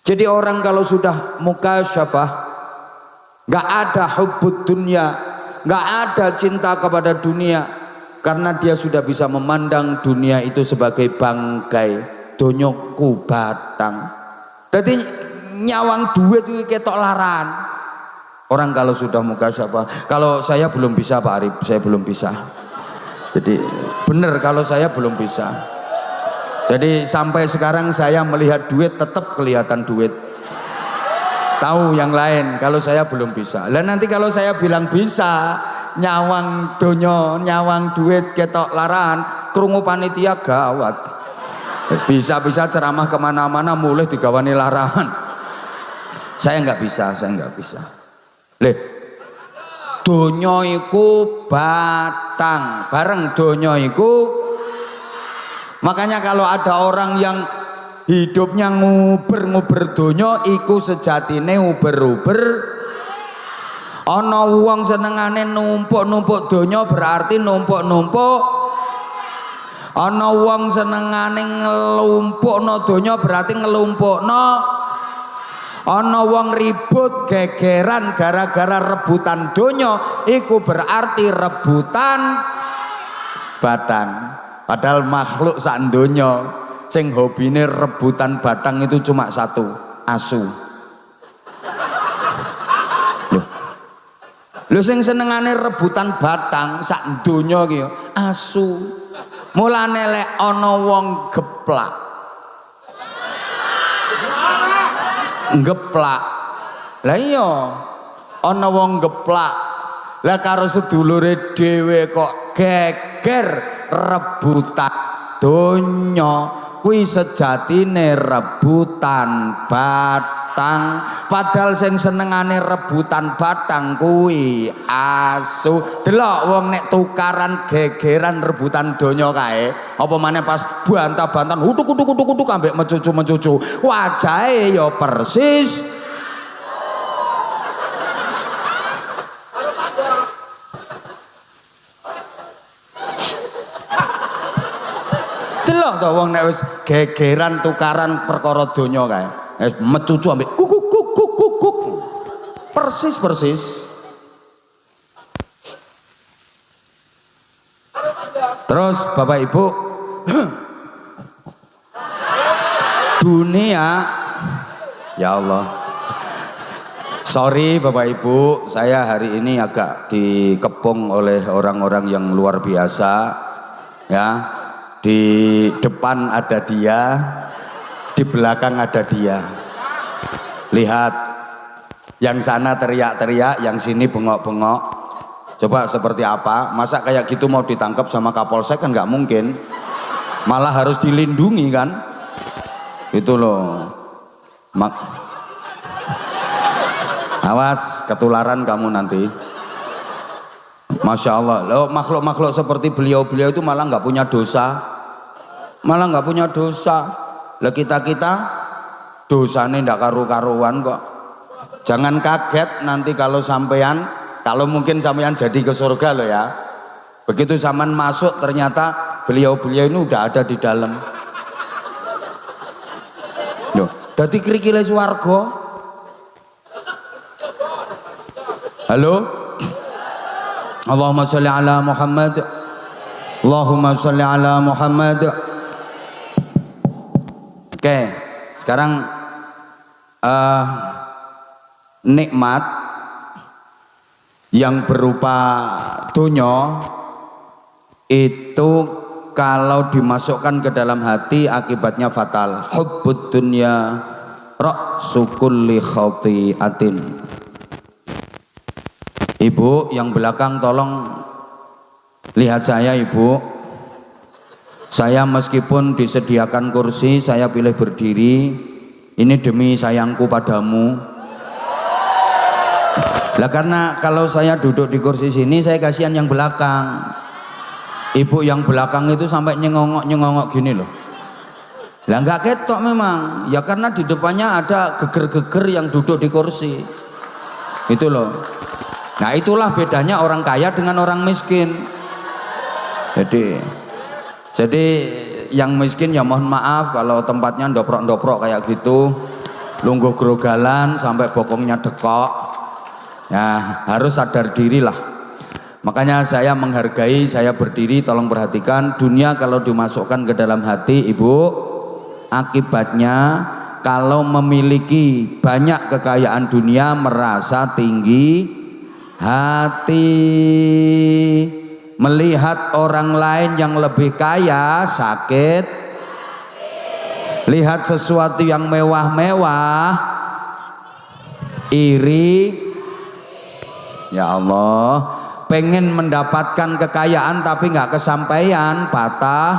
Jadi orang kalau sudah mukasyafah, nggak ada hubbud dunya, nggak ada cinta kepada dunia, karena dia sudah bisa memandang dunia itu sebagai bangkai. Donyoku batang. Jadi nyawang duit itu ketok laran. Orang kalau sudah mukasyafah, kalau saya belum bisa Pak Arif, saya belum bisa. Jadi benar kalau saya belum bisa. Jadi sampai sekarang saya melihat duit tetap kelihatan duit. Tahu yang lain, kalau saya belum bisa. Dan nanti kalau saya bilang bisa, nyawang donyo, nyawang duit ketok laran, krungu panitia gawat. Bisa-bisa ceramah kemana-mana mulai digawani larangan. Saya nggak bisa. Leh, donya iku batang, bareng donya iku. Makanya kalau ada orang yang hidupnya nguber-nguber donya, iku sejatine uber-uber. Ana wong senengane numpuk-numpuk donya berarti numpuk-numpuk. Ana wong senengane ngelumpukno donya berarti ngelumpukno. Ana wong ribut gegeran gara-gara rebutan donya, iku berarti rebutan batang. Padahal makhluk sak donya sing hobine rebutan batang itu cuma satu, asu. Lho sing senengane rebutan batang sak donya ki asu. Mulane lek ana wong geplak, lah iya ana wong geplak, lah karo sedulure dhewe kok geger rebutan donya, kuwi sejatine rebutan batang. Padahal sing senengane rebutan batang kuwi asu. Delok wong nek tukaran gegeran rebutan donya kae, apa maneh pas bantah-bantahan utuk ambek mencucu wajahe ya persis delok to wong nek wis gegeran tukaran perkara donya kae, wis mecucu ambek kuk persis. Terus Bapak Ibu, dunia, ya Allah, sorry Bapak Ibu, saya hari ini agak dikepung oleh orang-orang yang luar biasa, ya. Di depan ada dia, di belakang ada dia. Lihat, yang sana teriak-teriak, yang sini bengok-bengok. Coba seperti apa? Masa kayak gitu mau ditangkap sama Kapolsek kan nggak mungkin. Malah harus dilindungi kan? Itu loh. Awas ketularan kamu nanti. Masya Allah. Loh, makhluk-makhluk seperti beliau-beliau itu malah nggak punya dosa. Lah kita dosanya ndak karu-karuan kok. Jangan kaget nanti kalau mungkin sampean jadi ke surga loh ya. Begitu zaman masuk ternyata beliau-beliau ini udah ada di dalam. Loh, dadi krikile swarga. Halo? Allahumma sholli ala Muhammad. Allahumma sholli ala Muhammad. Oke, sekarang nikmat yang berupa dunya itu kalau dimasukkan ke dalam hati akibatnya fatal. Hubbud dunya ra'su kulli khati'atin. Ibu yang belakang tolong lihat saya, Ibu. Saya meskipun disediakan kursi, saya pilih berdiri. Ini demi sayangku padamu. Lah karena kalau saya duduk di kursi sini, saya kasihan yang belakang. Ibu yang belakang itu sampai nyengongok gini loh. Lah nggak ketok memang. Ya karena di depannya ada geger-geger yang duduk di kursi. Itu loh. Nah itulah bedanya orang kaya dengan orang miskin. Jadi yang miskin ya mohon maaf kalau tempatnya ndoprok-ndoprok kayak gitu, lungguh grogalan sampai bokongnya dekok. Ya harus sadar diri lah. Makanya saya menghargai, saya berdiri, tolong perhatikan. Dunia kalau dimasukkan ke dalam hati Ibu, akibatnya kalau memiliki banyak kekayaan dunia merasa tinggi hati, melihat orang lain yang lebih kaya sakit, lihat sesuatu yang mewah-mewah iri. Ya Allah, pengen mendapatkan kekayaan tapi nggak kesampaian, patah,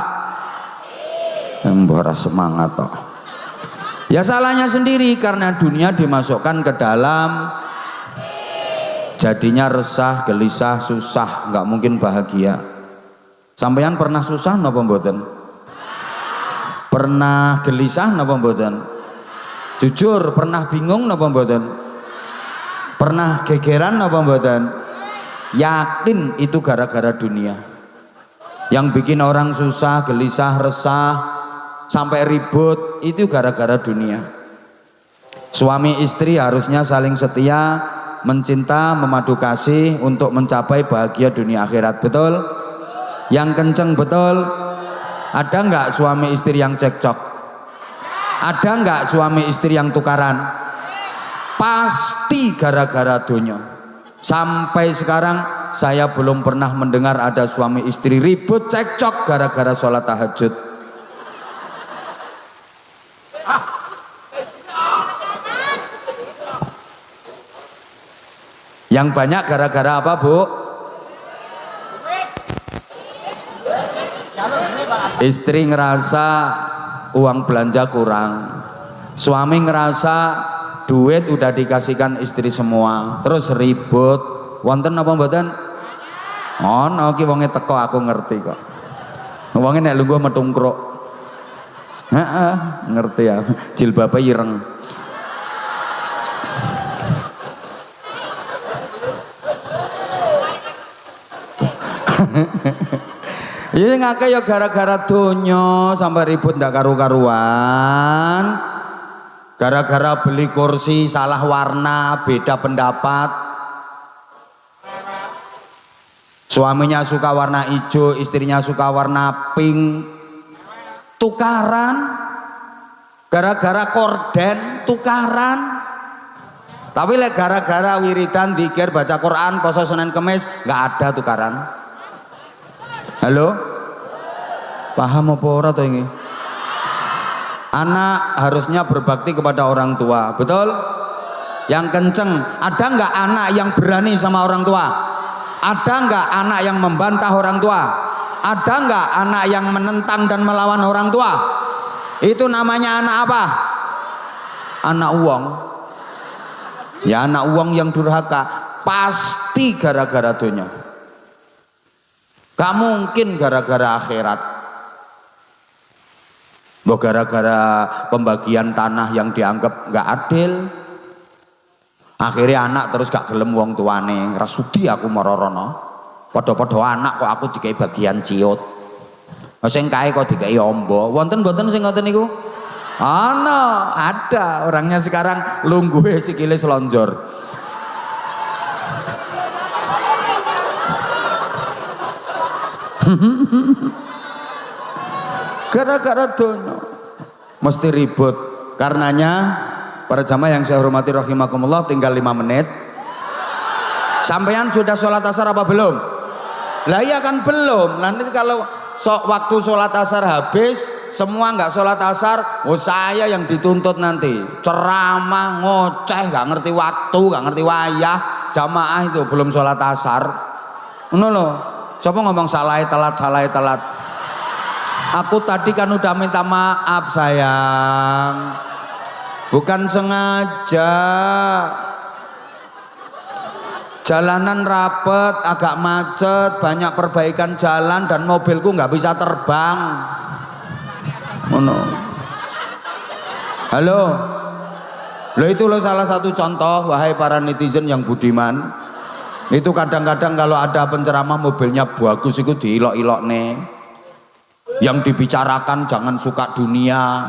embora semangat toh. Ya salahnya sendiri karena dunia dimasukkan ke dalam, jadinya resah, gelisah, susah, nggak mungkin bahagia. Sampeyan pernah susah napa mboten? Pernah gelisah napa mboten? Jujur pernah bingung napa mboten? Pernah gegeran napa mboten? Yakin itu gara-gara dunia. Yang bikin orang susah, gelisah, resah, sampai ribut itu gara-gara dunia. Suami istri harusnya saling setia, mencinta, memadu kasih untuk mencapai bahagia dunia akhirat. Betul? Yang kenceng betul? Ada nggak suami istri yang cekcok? Ada nggak suami istri yang tukaran? Pasti gara-gara dunia. Sampai sekarang saya belum pernah mendengar ada suami istri ribut cekcok gara-gara sholat tahajud. Yang banyak gara-gara apa, Bu? Istri ngerasa uang belanja kurang, suami ngerasa duit udah dikasihkan istri semua, terus ribut. Wonten apa mboten? Ono ki wonge teko aku ngerti kok. Wonge nek lungguh metungkruk. Heeh, ngerti ya. Jilbabe ireng. Ya ngake ya gara-gara donya sampai ribut ndak karu-karuan. Gara-gara beli kursi salah warna, beda pendapat. Suaminya suka warna hijau, istrinya suka warna pink. Tukaran. Gara-gara korden tukaran. Tapi lek gara-gara wiridan, dzikir, baca Quran, poso Senin Kemis nggak ada tukaran. Halo? Paham apa ora to ini? Anak harusnya berbakti kepada orang tua, betul? Yang kenceng, ada nggak anak yang berani sama orang tua? Ada nggak anak yang membantah orang tua? Ada nggak anak yang menentang dan melawan orang tua? Itu namanya anak apa? Anak uang. Ya anak uang yang durhaka, pasti gara-gara dunia. Gak mungkin gara-gara akhirat. Gara-gara pembagian tanah yang dianggap gak adil, Akhirnya anak terus gak gelem wong tuane, rasudi aku marorono. Padha-padha anak kok aku dikai bagian ciut. Sing kae kok dikai ombo. Wonten mboten sing ngoten niku? Ana, ada. Orangnya sekarang lungguhe sikile selonjor. Gara-gara donya mesti ribut. Karenanya para jamaah yang saya hormati rahimakumullah, tinggal 5 menit. Sampean sudah sholat asar apa belum? Lah iya kan belum. Nanti kalau waktu sholat asar habis semua nggak sholat asar, oh saya yang dituntut nanti. Ceramah ngoceh, nggak ngerti waktu, nggak ngerti wayah. Jamaah itu belum sholat asar. Ngono lho. Siapa ngomong salah telat? Aku tadi kan udah minta maaf sayang. Bukan sengaja. Jalanan rapet, agak macet, banyak perbaikan jalan dan mobilku nggak bisa terbang. Halo. Loh itu loh salah satu contoh, wahai para netizen yang budiman. Itu kadang-kadang kalau ada penceramah mobilnya bagus itu diilok-ilok nih. Yang dibicarakan jangan suka dunia.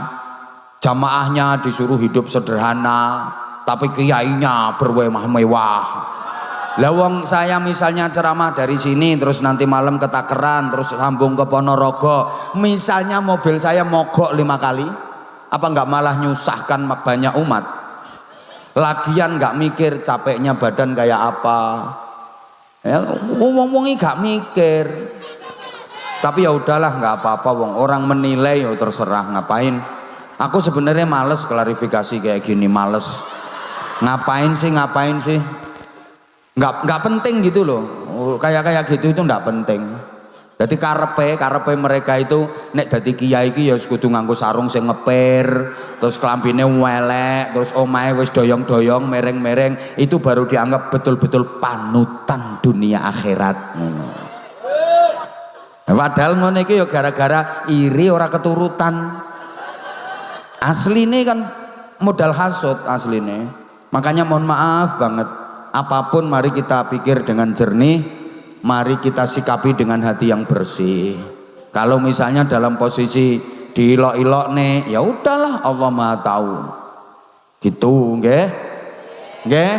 Jamaahnya disuruh hidup sederhana, tapi kiainya bermewah-mewah. Lawang saya misalnya ceramah dari sini terus nanti malam ke Takeran terus sambung ke Ponorogo, misalnya mobil saya mogok 5 kali, apa nggak malah nyusahkan banyak umat? Lagian nggak mikir capeknya badan kayak apa, ya ngomongin nggak mikir. Tapi ya udahlah nggak apa-apa, wong orang menilai ya terserah, ngapain? Aku sebenarnya males klarifikasi kayak gini, males. Ngapain sih? Nggak penting gitu loh, kayak gitu itu nggak penting. Jadi karepe mereka itu nek dadi kiai iki ya kudu nganggo sarung sing ngeper, terus klambine welek, terus omahe wis doyong-doyong, mereng-mereng, itu baru dianggap betul-betul panutan dunia akhirat. Padahal ngono iki ya gara-gara iri ora keturutan. Asline kan modal hasud asline. Makanya mohon maaf banget. Apapun mari kita pikir dengan jernih, mari kita sikapi dengan hati yang bersih. Kalau misalnya dalam posisi diilok-ilok nih, ya udahlah, Allah Maha tahu. Gitu, nggih? Nggih?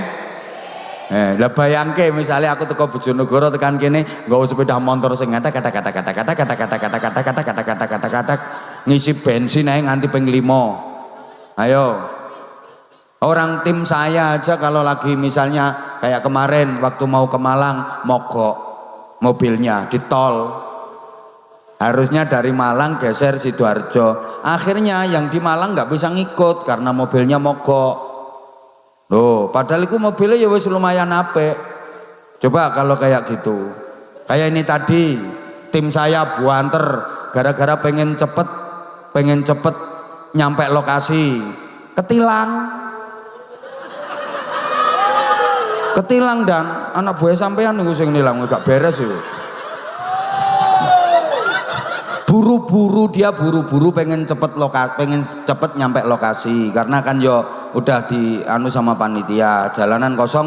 Lah bayangke misalnya aku teko Bojonegoro tekan kene nggawa sepeda motor sing kata ngisi bensin ae nganti ping 5. Ayo. Orang tim saya aja kalau lagi misalnya kayak kemarin waktu mau ke Malang mogok mobilnya di tol. Harusnya dari Malang geser Sidoarjo. Akhirnya yang di Malang nggak bisa ngikut karena mobilnya mogok. Loh, padahal itu mobilnya ya wis lumayan apik. Coba kalau kayak gitu. Kayak ini tadi tim saya buanter gara-gara pengen cepet nyampe lokasi. Ketilang dan anak buah sampean niku sing nilang gak beres itu. Buru-buru pengen cepet nyampe lokasi karena kan yo udah di anu sama panitia, jalanan kosong,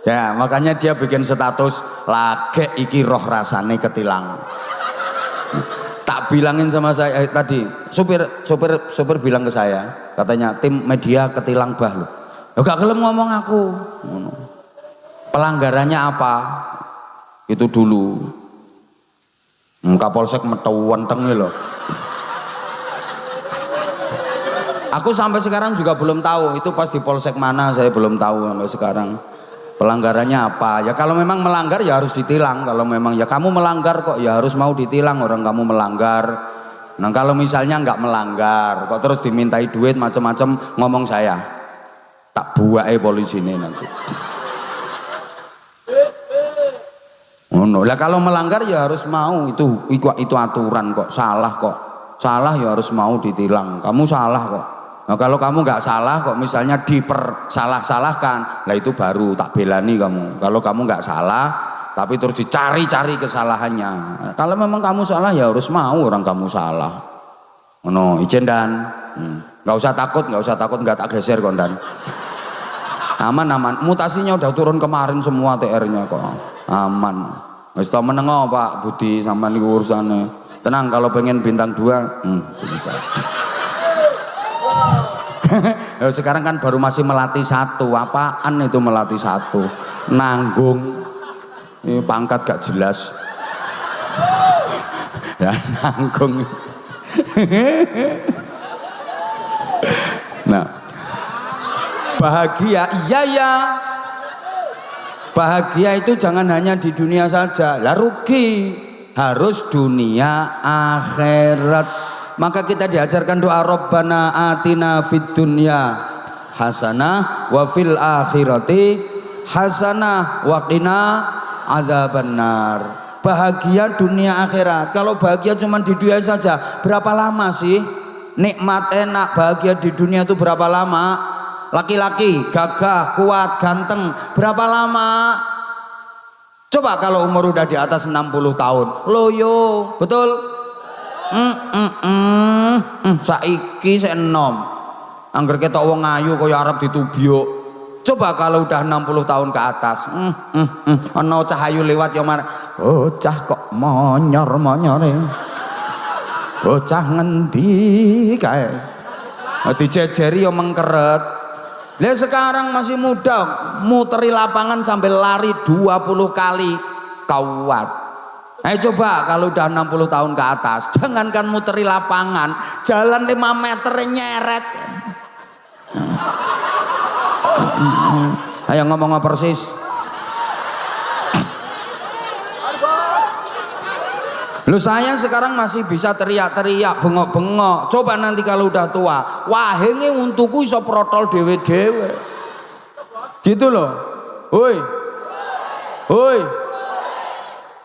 ya makanya dia bikin status lage iki roh rasane ketilang. Tak bilangin sama saya tadi, supir bilang ke saya, katanya tim media ketilang bah loh. Gak gelem ngomong aku. Pelanggarannya apa? Itu dulu. Kapolsek metu wenteng loh. Aku sampai sekarang juga belum tahu itu pas di polsek mana, saya belum tahu sampai sekarang. Pelanggarannya apa? Ya kalau memang melanggar ya harus ditilang. Kalau memang ya kamu melanggar kok ya harus mau ditilang orang kamu melanggar. Nah kalau misalnya nggak melanggar kok terus dimintai duit macam-macam, ngomong saya tak buai polisi ini nanti. Lah kalau melanggar ya harus mau, itu aturan kok, salah ya harus mau ditilang. Kamu salah kok. Nah kalau kamu nggak salah kok misalnya dipersalah-salahkan, lah itu baru tak belani kamu. Kalau kamu nggak salah tapi terus dicari-cari kesalahannya, kalau memang kamu salah ya harus mau orang kamu salah. Izin dan Nggak usah takut, nggak tak geser kondan. Aman. Mutasinya udah turun kemarin semua TR-nya kok. Aman. Wis to menengo Pak Budi sampean niku urusane. Tenang kalau pengen bintang 2, bisa. Sekarang kan baru masih melatih 1. Apaan itu melatih 1? Nanggung. Ini pangkat gak jelas. Ya nanggung. Nah, bahagia, iya ya. Bahagia itu jangan hanya di dunia saja. Lah rugi, harus dunia akhirat. Maka kita diajarkan doa Rabbana atina fid dunya hasanah wa fil akhirati hasanah wa qina adzabannar. Bahagia dunia akhirat. Kalau bahagia cuma di dunia saja, berapa lama sih? Nikmat enak bahagia di dunia itu berapa lama? Laki-laki gagah kuat ganteng berapa lama? Coba kalau umur udah di atas 60 tahun loyo, betul? Saiki sik enom angger ketok wong ayu kaya arep ditubyuk. Coba kalau udah 60 tahun ke atas ana cahayu lewat ya mar bocah kok monyor-monyore. Bocah ngendi kae dijejeri ya mengkeret. Lah sekarang masih muda muteri lapangan sampai lari 20 kali kuat. Ayo coba kalau udah 60 tahun ke atas, jangankan muteri lapangan, jalan 5 meter nyeret. Ayo ngomong apa persis? Lu saya sekarang masih bisa teriak-teriak, bengok-bengok. Coba nanti kalau udah tua, wahenge untukku iso protol dewe-dewe. Gitu loh. Hoi.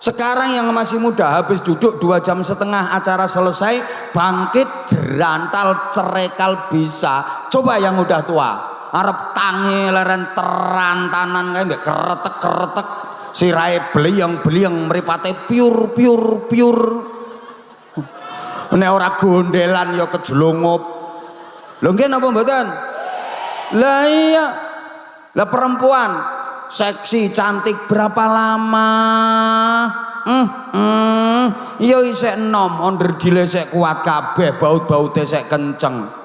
Sekarang yang masih muda habis duduk 2,5 jam acara selesai, bangkit jerantal cerekal bisa. Coba yang udah tua, arep tangi leren terantanan kayak keretek-keretek. Sirai beliang mripate pure. Nek ora gondelan ya kejlongup. Lho nggih napa mboten? Lah iya. Lah perempuan seksi cantik berapa lama? Iya isek enom, onderdile sik kuat kabeh, baut-baute sik kenceng.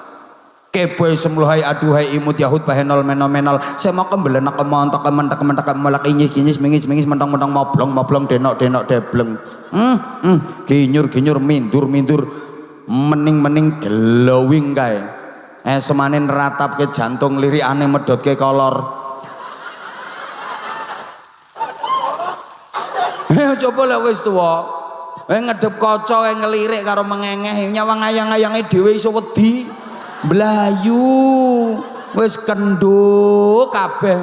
Keboy semluhai aduhai imut yahud bahenol menol saya mau kembelenak kemontok kementek melak inyis mingis mentang-mentang moblong denok debleng ginyur mindur mening glowing kae semanin ratap ke jantung lirik aneh medot ke kolor. Coba lah wis tuwa ngedep kaca ngelirik karo mengengeh nyawang ayang-ayange dhewe iso wedi. Blayu wis kenduk kabeh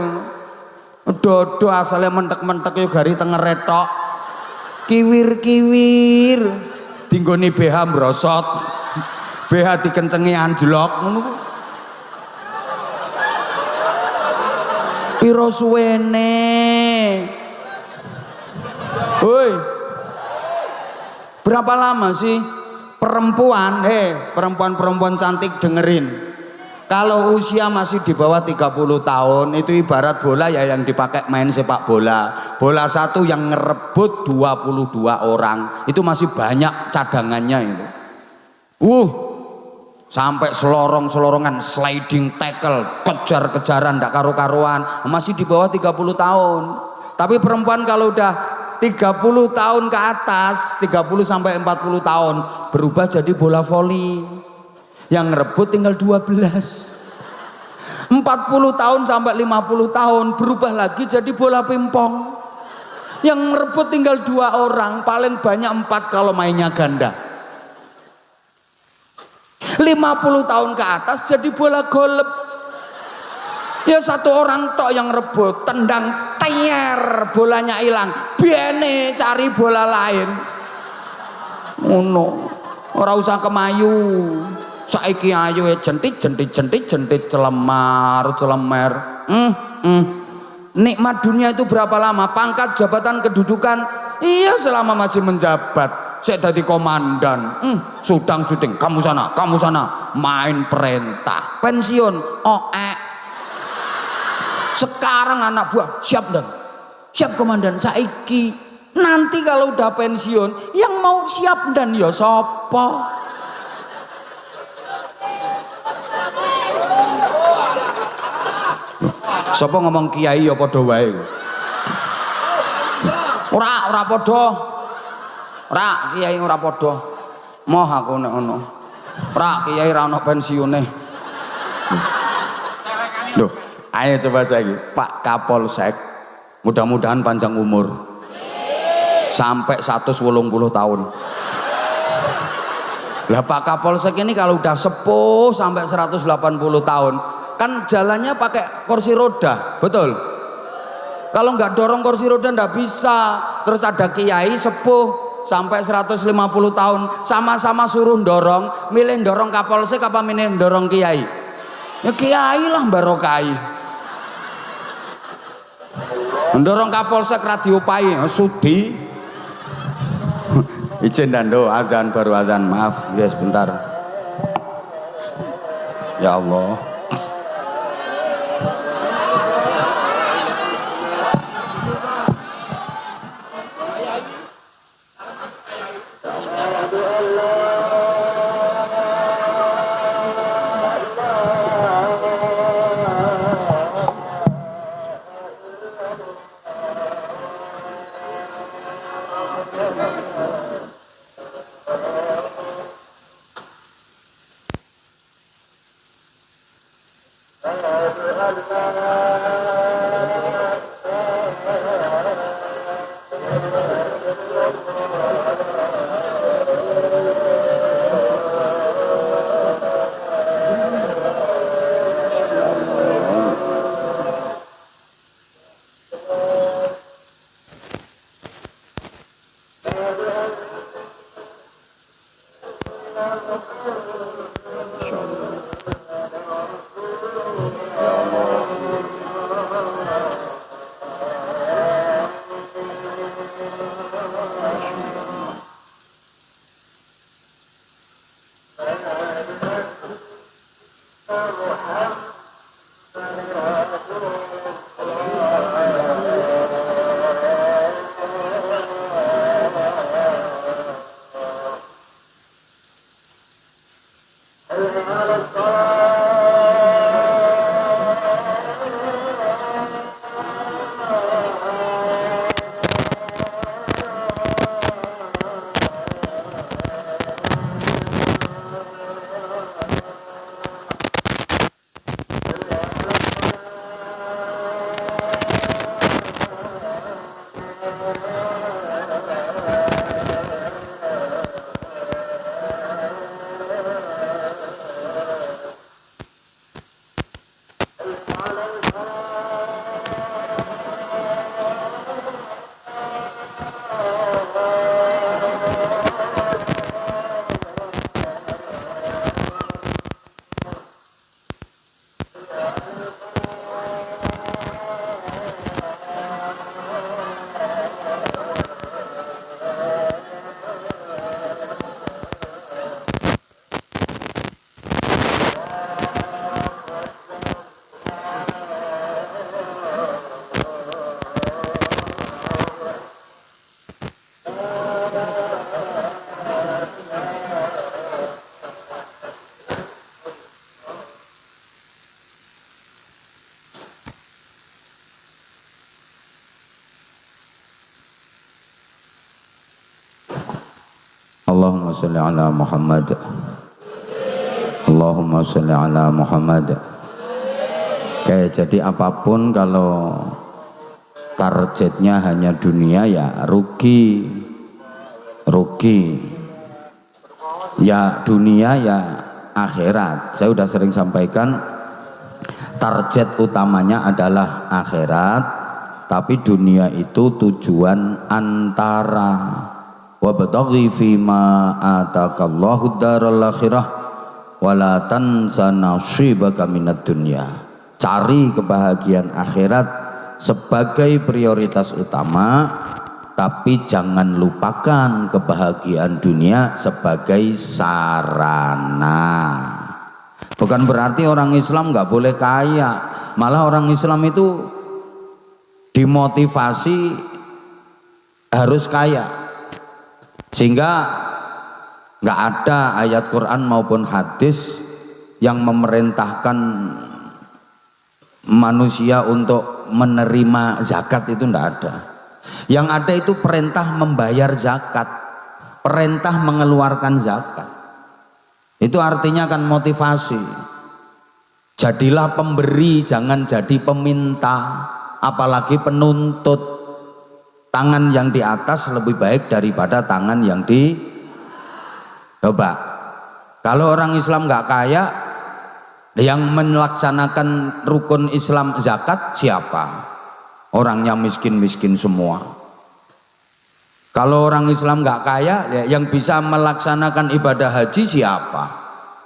dodo asale mentek-mentek yo gari tengere tok kiwir dinggoni BH mrosot BH dikencengi anjlok ngono ku piro suwene. Hoi berapa lama sih perempuan cantik dengerin, kalau usia masih di bawah 30 tahun itu ibarat bola ya yang dipakai main sepak bola satu yang ngerebut 22 orang itu masih banyak cadangannya itu sampai selorong-selorongan sliding tackle kejar-kejaran ndak karu-karuan masih di bawah 30 tahun. Tapi perempuan kalau udah 30 tahun ke atas 30 sampai 40 tahun berubah jadi bola voli yang ngerebut tinggal 12. 40 tahun sampai 50 tahun berubah lagi jadi bola pingpong yang ngerebut tinggal 2 orang paling banyak 4 kalau mainnya ganda. 50 tahun ke atas jadi bola golep ya 1 orang tok yang rebut tendang ter bolanya hilang biene cari bola lain ngono ora usah kemayu saiki ayo jentit celemar nikmat dunia itu berapa lama? Pangkat, jabatan, kedudukan iya selama masih menjabat saya jadi komandan. Sudang syuting, kamu sana, main perintah, pensiun, sekarang anak buah siap dan siap komandan saiki. Nanti kalau udah pensiun yang mau siap dan ya sopo. Sopo ngomong kiai ya padha wae. Ora padha. Ora kiai ora padha. Moh aku nek ngono. Ora kiai ra ono pensiune. Loh, ayo coba saiki Pak Kapolsek. Mudah-mudahan panjang umur. Sampai 180 tahun. Lah Pak Kapolsek ini kalau udah sepuh sampai 180 tahun kan jalannya pakai kursi roda, betul? Kalau nggak dorong kursi roda nggak bisa. Terus ada kiai sepuh sampai 150 tahun sama-sama suruh dorong, milih dorong Kapolsek apa milih dorong kiai? Ya kiai lah barokai. Mendorong Kapolsek radio pai sudi. Izin dan doa adzan baru adzan, maaf ya sebentar. Ya Allah. Allahumma sholli ala Muhammad. Allahumma sholli ala Muhammad. Oke, jadi apapun kalau targetnya hanya dunia ya rugi. Ya dunia ya akhirat. Saya sudah sering sampaikan target utamanya adalah akhirat, tapi dunia itu tujuan antara. Wabtaghi fima atakallahu daral akhirah wala tansa nasibaka minad dunya. Cari kebahagiaan akhirat sebagai prioritas utama, tapi jangan lupakan kebahagiaan dunia sebagai sarana. Bukan berarti orang Islam nggak boleh kaya, malah orang Islam itu dimotivasi harus kaya, sehingga nggak ada ayat Quran maupun hadis yang memerintahkan manusia untuk menerima zakat. Itu nggak ada. Yang ada itu perintah membayar zakat, perintah mengeluarkan zakat. Itu artinya kan motivasi. Jadilah pemberi, jangan jadi peminta, apalagi penuntut. Tangan yang di atas lebih baik daripada tangan yang di. Coba, kalau orang Islam nggak kaya, yang melaksanakan rukun Islam zakat siapa? Orangnya miskin-miskin semua. Kalau orang Islam nggak kaya, yang bisa melaksanakan ibadah haji siapa?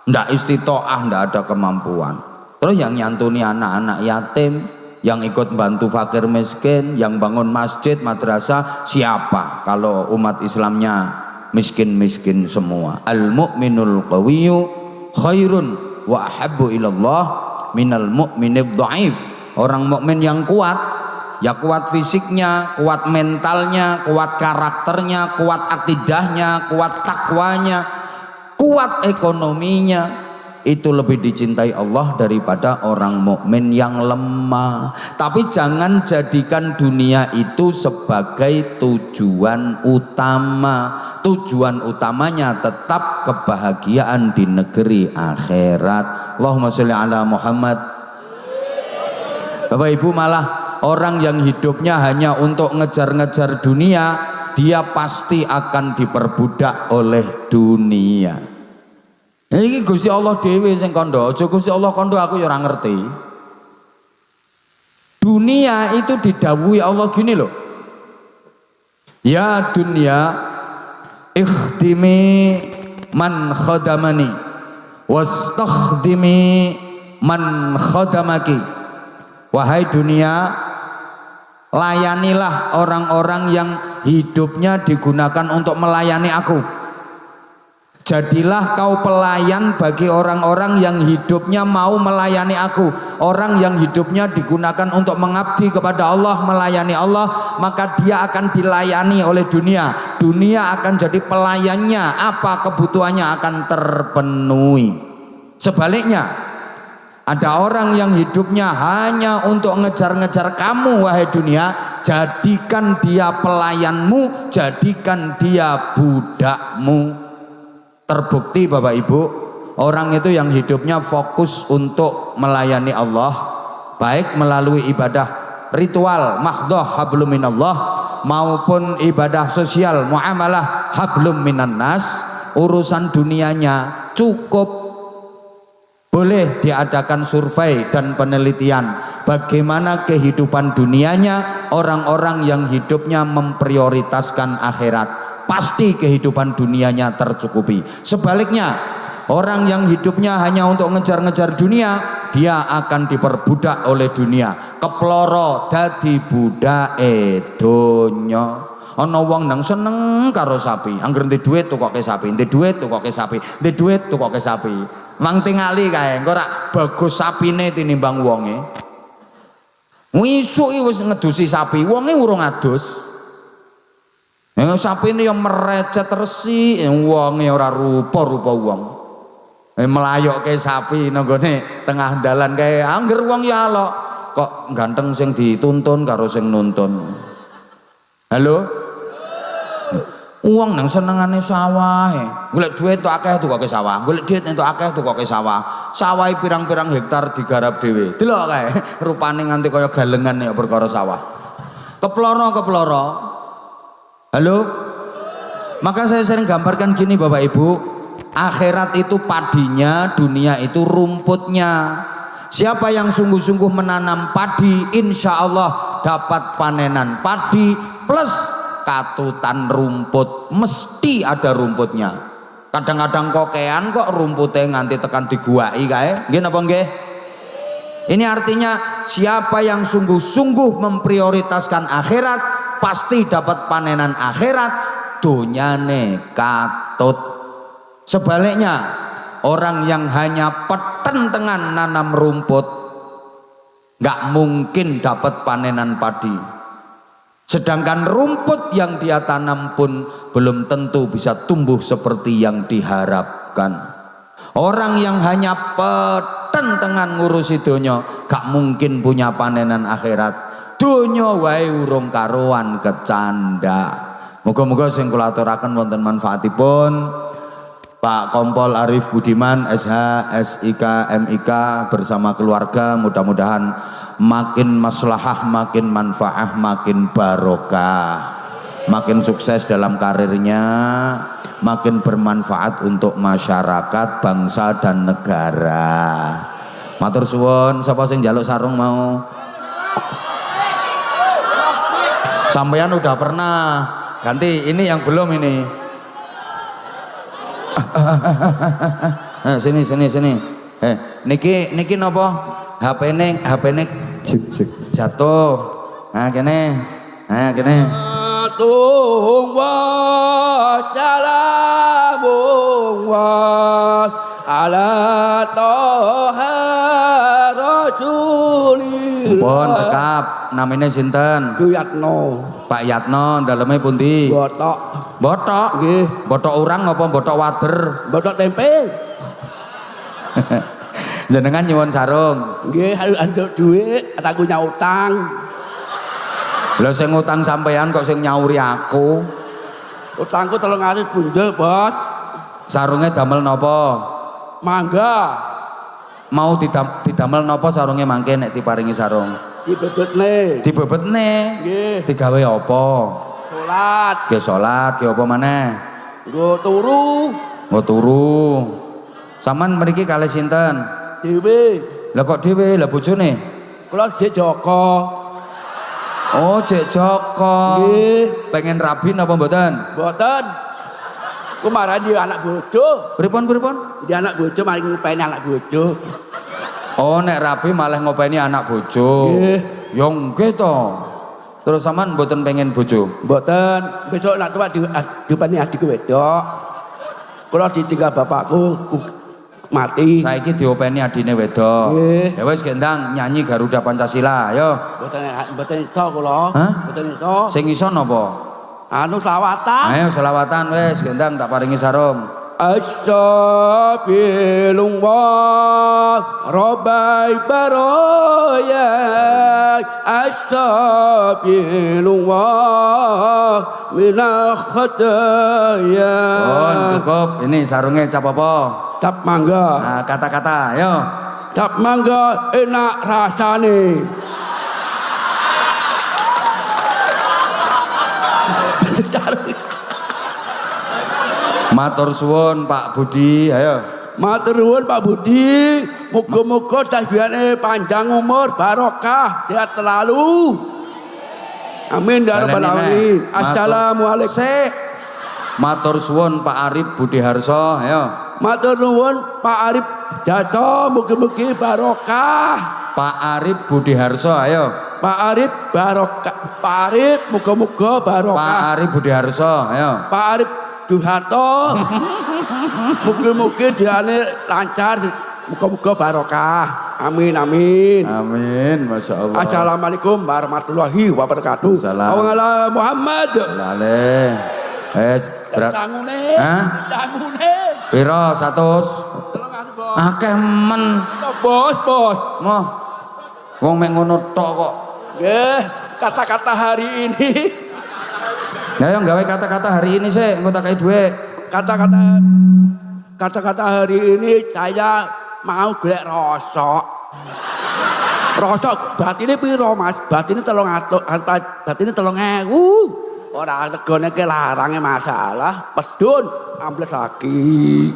Ndak istitoah, ndak ada kemampuan. Terus yang nyantuni anak-anak yatim, yang ikut bantu fakir miskin, yang bangun masjid, madrasah siapa? Kalau umat Islamnya miskin-miskin semua. Al-mu'minul qawiyyu khairun wa ahabbu ilallah minal mu'minid dhaif. Orang mukmin yang kuat, ya kuat fisiknya, kuat mentalnya, kuat karakternya, kuat akidahnya, kuat takwanya, kuat ekonominya, itu lebih dicintai Allah daripada orang mukmin yang lemah. Tapi jangan jadikan dunia itu sebagai tujuan utama. Tujuan utamanya tetap kebahagiaan di negeri akhirat. Allahumma sholli ala Muhammad. Bapak Ibu, malah orang yang hidupnya hanya untuk ngejar-ngejar dunia, dia pasti akan diperbudak oleh dunia. Ini Gusti Allah dhewe sing kandha, aja Gusti Allah kandha aku ya ora ngerti. Dunia itu didhawuhi Allah gini loh. Ya dunia ikhdimi man khadamani wastakhdimi man khadamaki. Wahai dunia, layanilah orang-orang yang hidupnya digunakan untuk melayani aku. Jadilah kau pelayan bagi orang-orang yang hidupnya mau melayani aku. Orang yang hidupnya digunakan untuk mengabdi kepada Allah, melayani Allah, maka dia akan dilayani oleh dunia. Dunia akan jadi pelayannya, apa kebutuhannya akan terpenuhi. Sebaliknya, ada orang yang hidupnya hanya untuk ngejar-ngejar kamu, wahai dunia, jadikan dia pelayanmu, jadikan dia budakmu. Terbukti Bapak Ibu, orang itu yang hidupnya fokus untuk melayani Allah, baik melalui ibadah ritual mahdhah hablum minallah maupun ibadah sosial muamalah hablum minan nas, urusan dunianya cukup. Boleh diadakan survei dan penelitian bagaimana kehidupan dunianya orang-orang yang hidupnya memprioritaskan akhirat. Pasti kehidupan dunianya tercukupi. Sebaliknya, orang yang hidupnya hanya untuk ngejar-ngejar dunia, dia akan diperbudak oleh dunia. Keploro dadi budake donya. Ana wong nang seneng karo sapi, angger ndek dhuwit tukoke sapi, ndek dhuwit tukoke sapi, ndek dhuwit tukoke sapi. Mang tingali kae, engko ora bagus sapine tinimbang wonge. Wisuk wis ngedusi sapi, wonge urung adus. Sapi ini yang merecet resi, wonge ora rupa-rupa wong. Melayok ke sapi nanggone tengah dalan kayak angger wong ya lo. Kok ganteng sing dituntun karo sing nuntun. Halo? Uang nang senengane sawah. Golek duit tuh akeh tuh kok ke sawah. Golek duit entuk akeh tuh kok ke sawah. Sawah pirang-pirang hektar digarap dhewe. Delok kae, rupane nganti kaya galengan ya perkara sawah. Keploro. Halo? Maka saya sering gambarkan gini Bapak Ibu, akhirat itu padinya, dunia itu rumputnya. Siapa yang sungguh-sungguh menanam padi, insya Allah dapat panenan padi plus katutan rumput, mesti ada rumputnya. Kadang-kadang kokean kok rumputnya nganti tekan diguai kae, nggih napa nggih? Ini artinya siapa yang sungguh-sungguh memprioritaskan akhirat, pasti dapat panenan akhirat, donyane katut. Sebaliknya, orang yang hanya petentengan nanam rumput nggak mungkin dapat panenan padi. Sedangkan rumput yang dia tanam pun belum tentu bisa tumbuh seperti yang diharapkan. Orang yang hanya petentengan ngurusi donya gak mungkin punya panenan akhirat. Donya wae urung karuan kecanda. Moga-moga sing kula aturaken wonten manfaatipun. Pak Kompol Arif Budiman SH SIK MIK bersama keluarga mudah-mudahan makin maslahah, makin manfaah, makin barokah, makin sukses dalam karirnya, makin bermanfaat untuk masyarakat, bangsa dan negara. Matur suwun, sapa sing njaluk sarung mau? Sampeyan udah pernah ganti, ini yang belum ini. Sini. Niki napa? HP-ne jatuh. Nah kene. Tung wa salamun wa ala toha rasuli. Pun cekap, namanya sinten? Yatno. Pak Yatno, daleme pundi? Botok. Botok? Nggih. Botok urang apa botok wader? Botok tempe. Jenengan nyuwun sarung. Nggih, anduk dhuwit, aku nyautang. Lah sing ngutang sampean kok sing nyauri aku? Utangku 300 bundel, Bos. Sarungnya damel napa? Mangga. Mau didamel napa sarungnya mangke nek diparingi sarung? Dibebetne. Dibebetne. Nggih. Digawe apa? Salat. Ge salat, ge apa maneh? Nggo turu. Nggo turu. Saman mriki kalih sinten? Dhewe. Lah kok dhewe? Lah bojone? Kula jek Joko. Oh, Jek Joko. Nggih. Pengen rabi napa mboten? Mboten. Ku marani dia anak bojo. Pripun? Dia anak bojo mari ngopeni anak bojo. Oh, nek rabi malah ngopeni anak bojo. Nggih. Ya nggih to. Terus sampean mboten pengen bojo? Mboten. Besok nak tuwa diopeni adikku wedok. Kula ditinggal bapakku mati. Saiki diopeni adine wedok. Nggih. Ya wis gendang nyanyi Garuda Pancasila, ayo. Mboten iso kula. Hah? Mboten iso. Sing iso napa? Anu selawatan. Ayo selawatan wis gendang tak paringi sarung. Astaghfirullah Rabbai baroya. Astaghfirullah minal khataya. Oh, cukup. Ini sarungnya cap apa? Cap mangga. Nah, kata-kata, ayo. Cap mangga enak rasane. Matur suwun Pak Budi, ayo. Matur nuwun Pak Budi, muga-muga dahyane panjang umur, barokah, sehat selalu. Amin ya rabbal alamin. Assalamualaikum. Sik. Matur suwun Pak Arif Budi Harso, ayo. Matur nuwun Pak Arif Jato, mugi-mugi barokah. Pak Arif Budi Harso, ayo. Pak Arif barokah. Pak Arif muga-muga barokah. Pak Arif Budi Harso, ayo. Pak Arif Duharto, mugi-mugi diane lancar, muga-muga barokah. Amin amin. Amin, masya Allah. Assalamualaikum warahmatullahi wabarakatuh. Salam. Awangala Muhammad. Lale. Berat. Tangune. Hah? Tangune. Piro 100? Akeh men. Bos. Moh. Wong mek ngono tok kok. Nggih, kata-kata hari ini. Ya yang gawe kata-kata hari ini sih, engko tak kei dhuwit. Kata-kata hari ini saya mau golek rosok. Rosok batine piro, Mas? Batine 300, batine 3000. Ora regane ke larange masalah, pedun ambles lagi.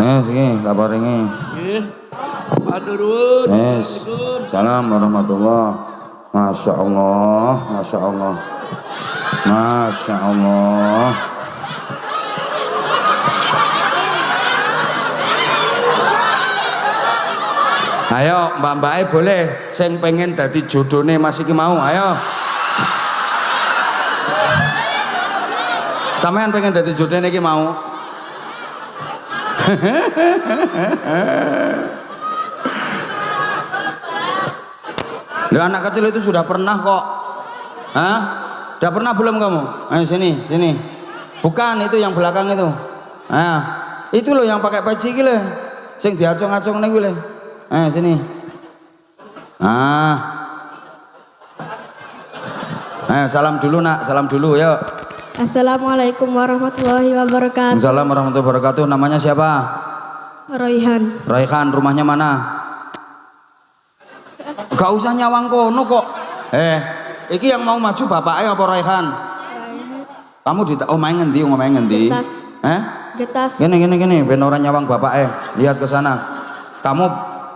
Sini, tak paringi. Nggih. Matur nuwun. Yes. Salam warahmatullah. Masya Allah, masya Allah. Masya Allah. Ayo mbak-mbake boleh sing pengen dadi jodone Mas iki mau, ayo. Sampean pengen dadi joden iki mau. Loh, anak kecil itu sudah pernah kok. Hah? Udah pernah belum kamu? Ayo sini, sini. Bukan itu yang belakang itu. Nah, itu loh yang pakai peci iki lho. Sing diacung-acung niku lho. Ayo sini. Ah. Ayo salam dulu nak, salam dulu yuk. Assalamualaikum warahmatullahi wabarakatuh. Assalamualaikum warahmatullahi wabarakatuh. Namanya siapa? Royhan. Raihan, rumahnya mana? Gak usah nyawang kono kok. Iki yang mau maju bapaknya apa Raihan? Kamu di omahe ngendi, omahe ngendi? Getas. Getas. Gini, ben ora nyawang bapaknya. Lihat ke sana. Kamu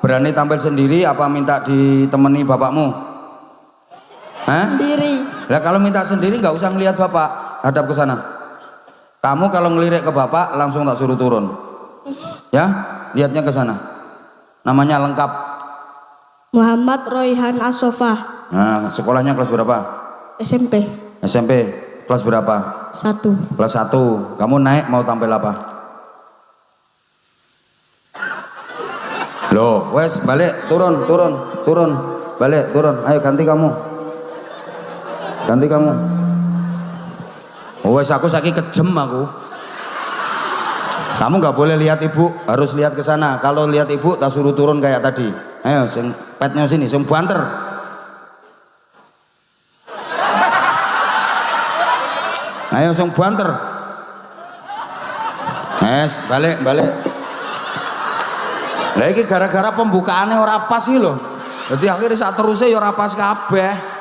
berani tampil sendiri apa minta ditemani bapakmu? Sendiri. Lah kalau minta sendiri nggak usah ngelihat bapak, hadap ke sana. Kamu kalau ngelirik ke bapak langsung tak suruh turun. Ya, lihatnya ke sana. Namanya lengkap. Muhammad Royhan Asofah. Nah, sekolahnya kelas berapa? SMP. SMP. Kelas berapa? 1. Kelas 1. Kamu naik mau tampil apa? Loh, wes balik, turun. Balik, turun. Ayo ganti kamu. Ganti kamu. Wes aku saiki kejem aku. Kamu nggak boleh lihat ibu, harus lihat ke sana. Kalau lihat ibu, tak suruh turun kayak tadi. Ayo, sing petnya sini, sing banter. Ayo, sing banter. Balik. Lah iki gara-gara pembukaannya ora pas iki lho. Jadi akhirnya saat terusnya ya ora pas kabeh.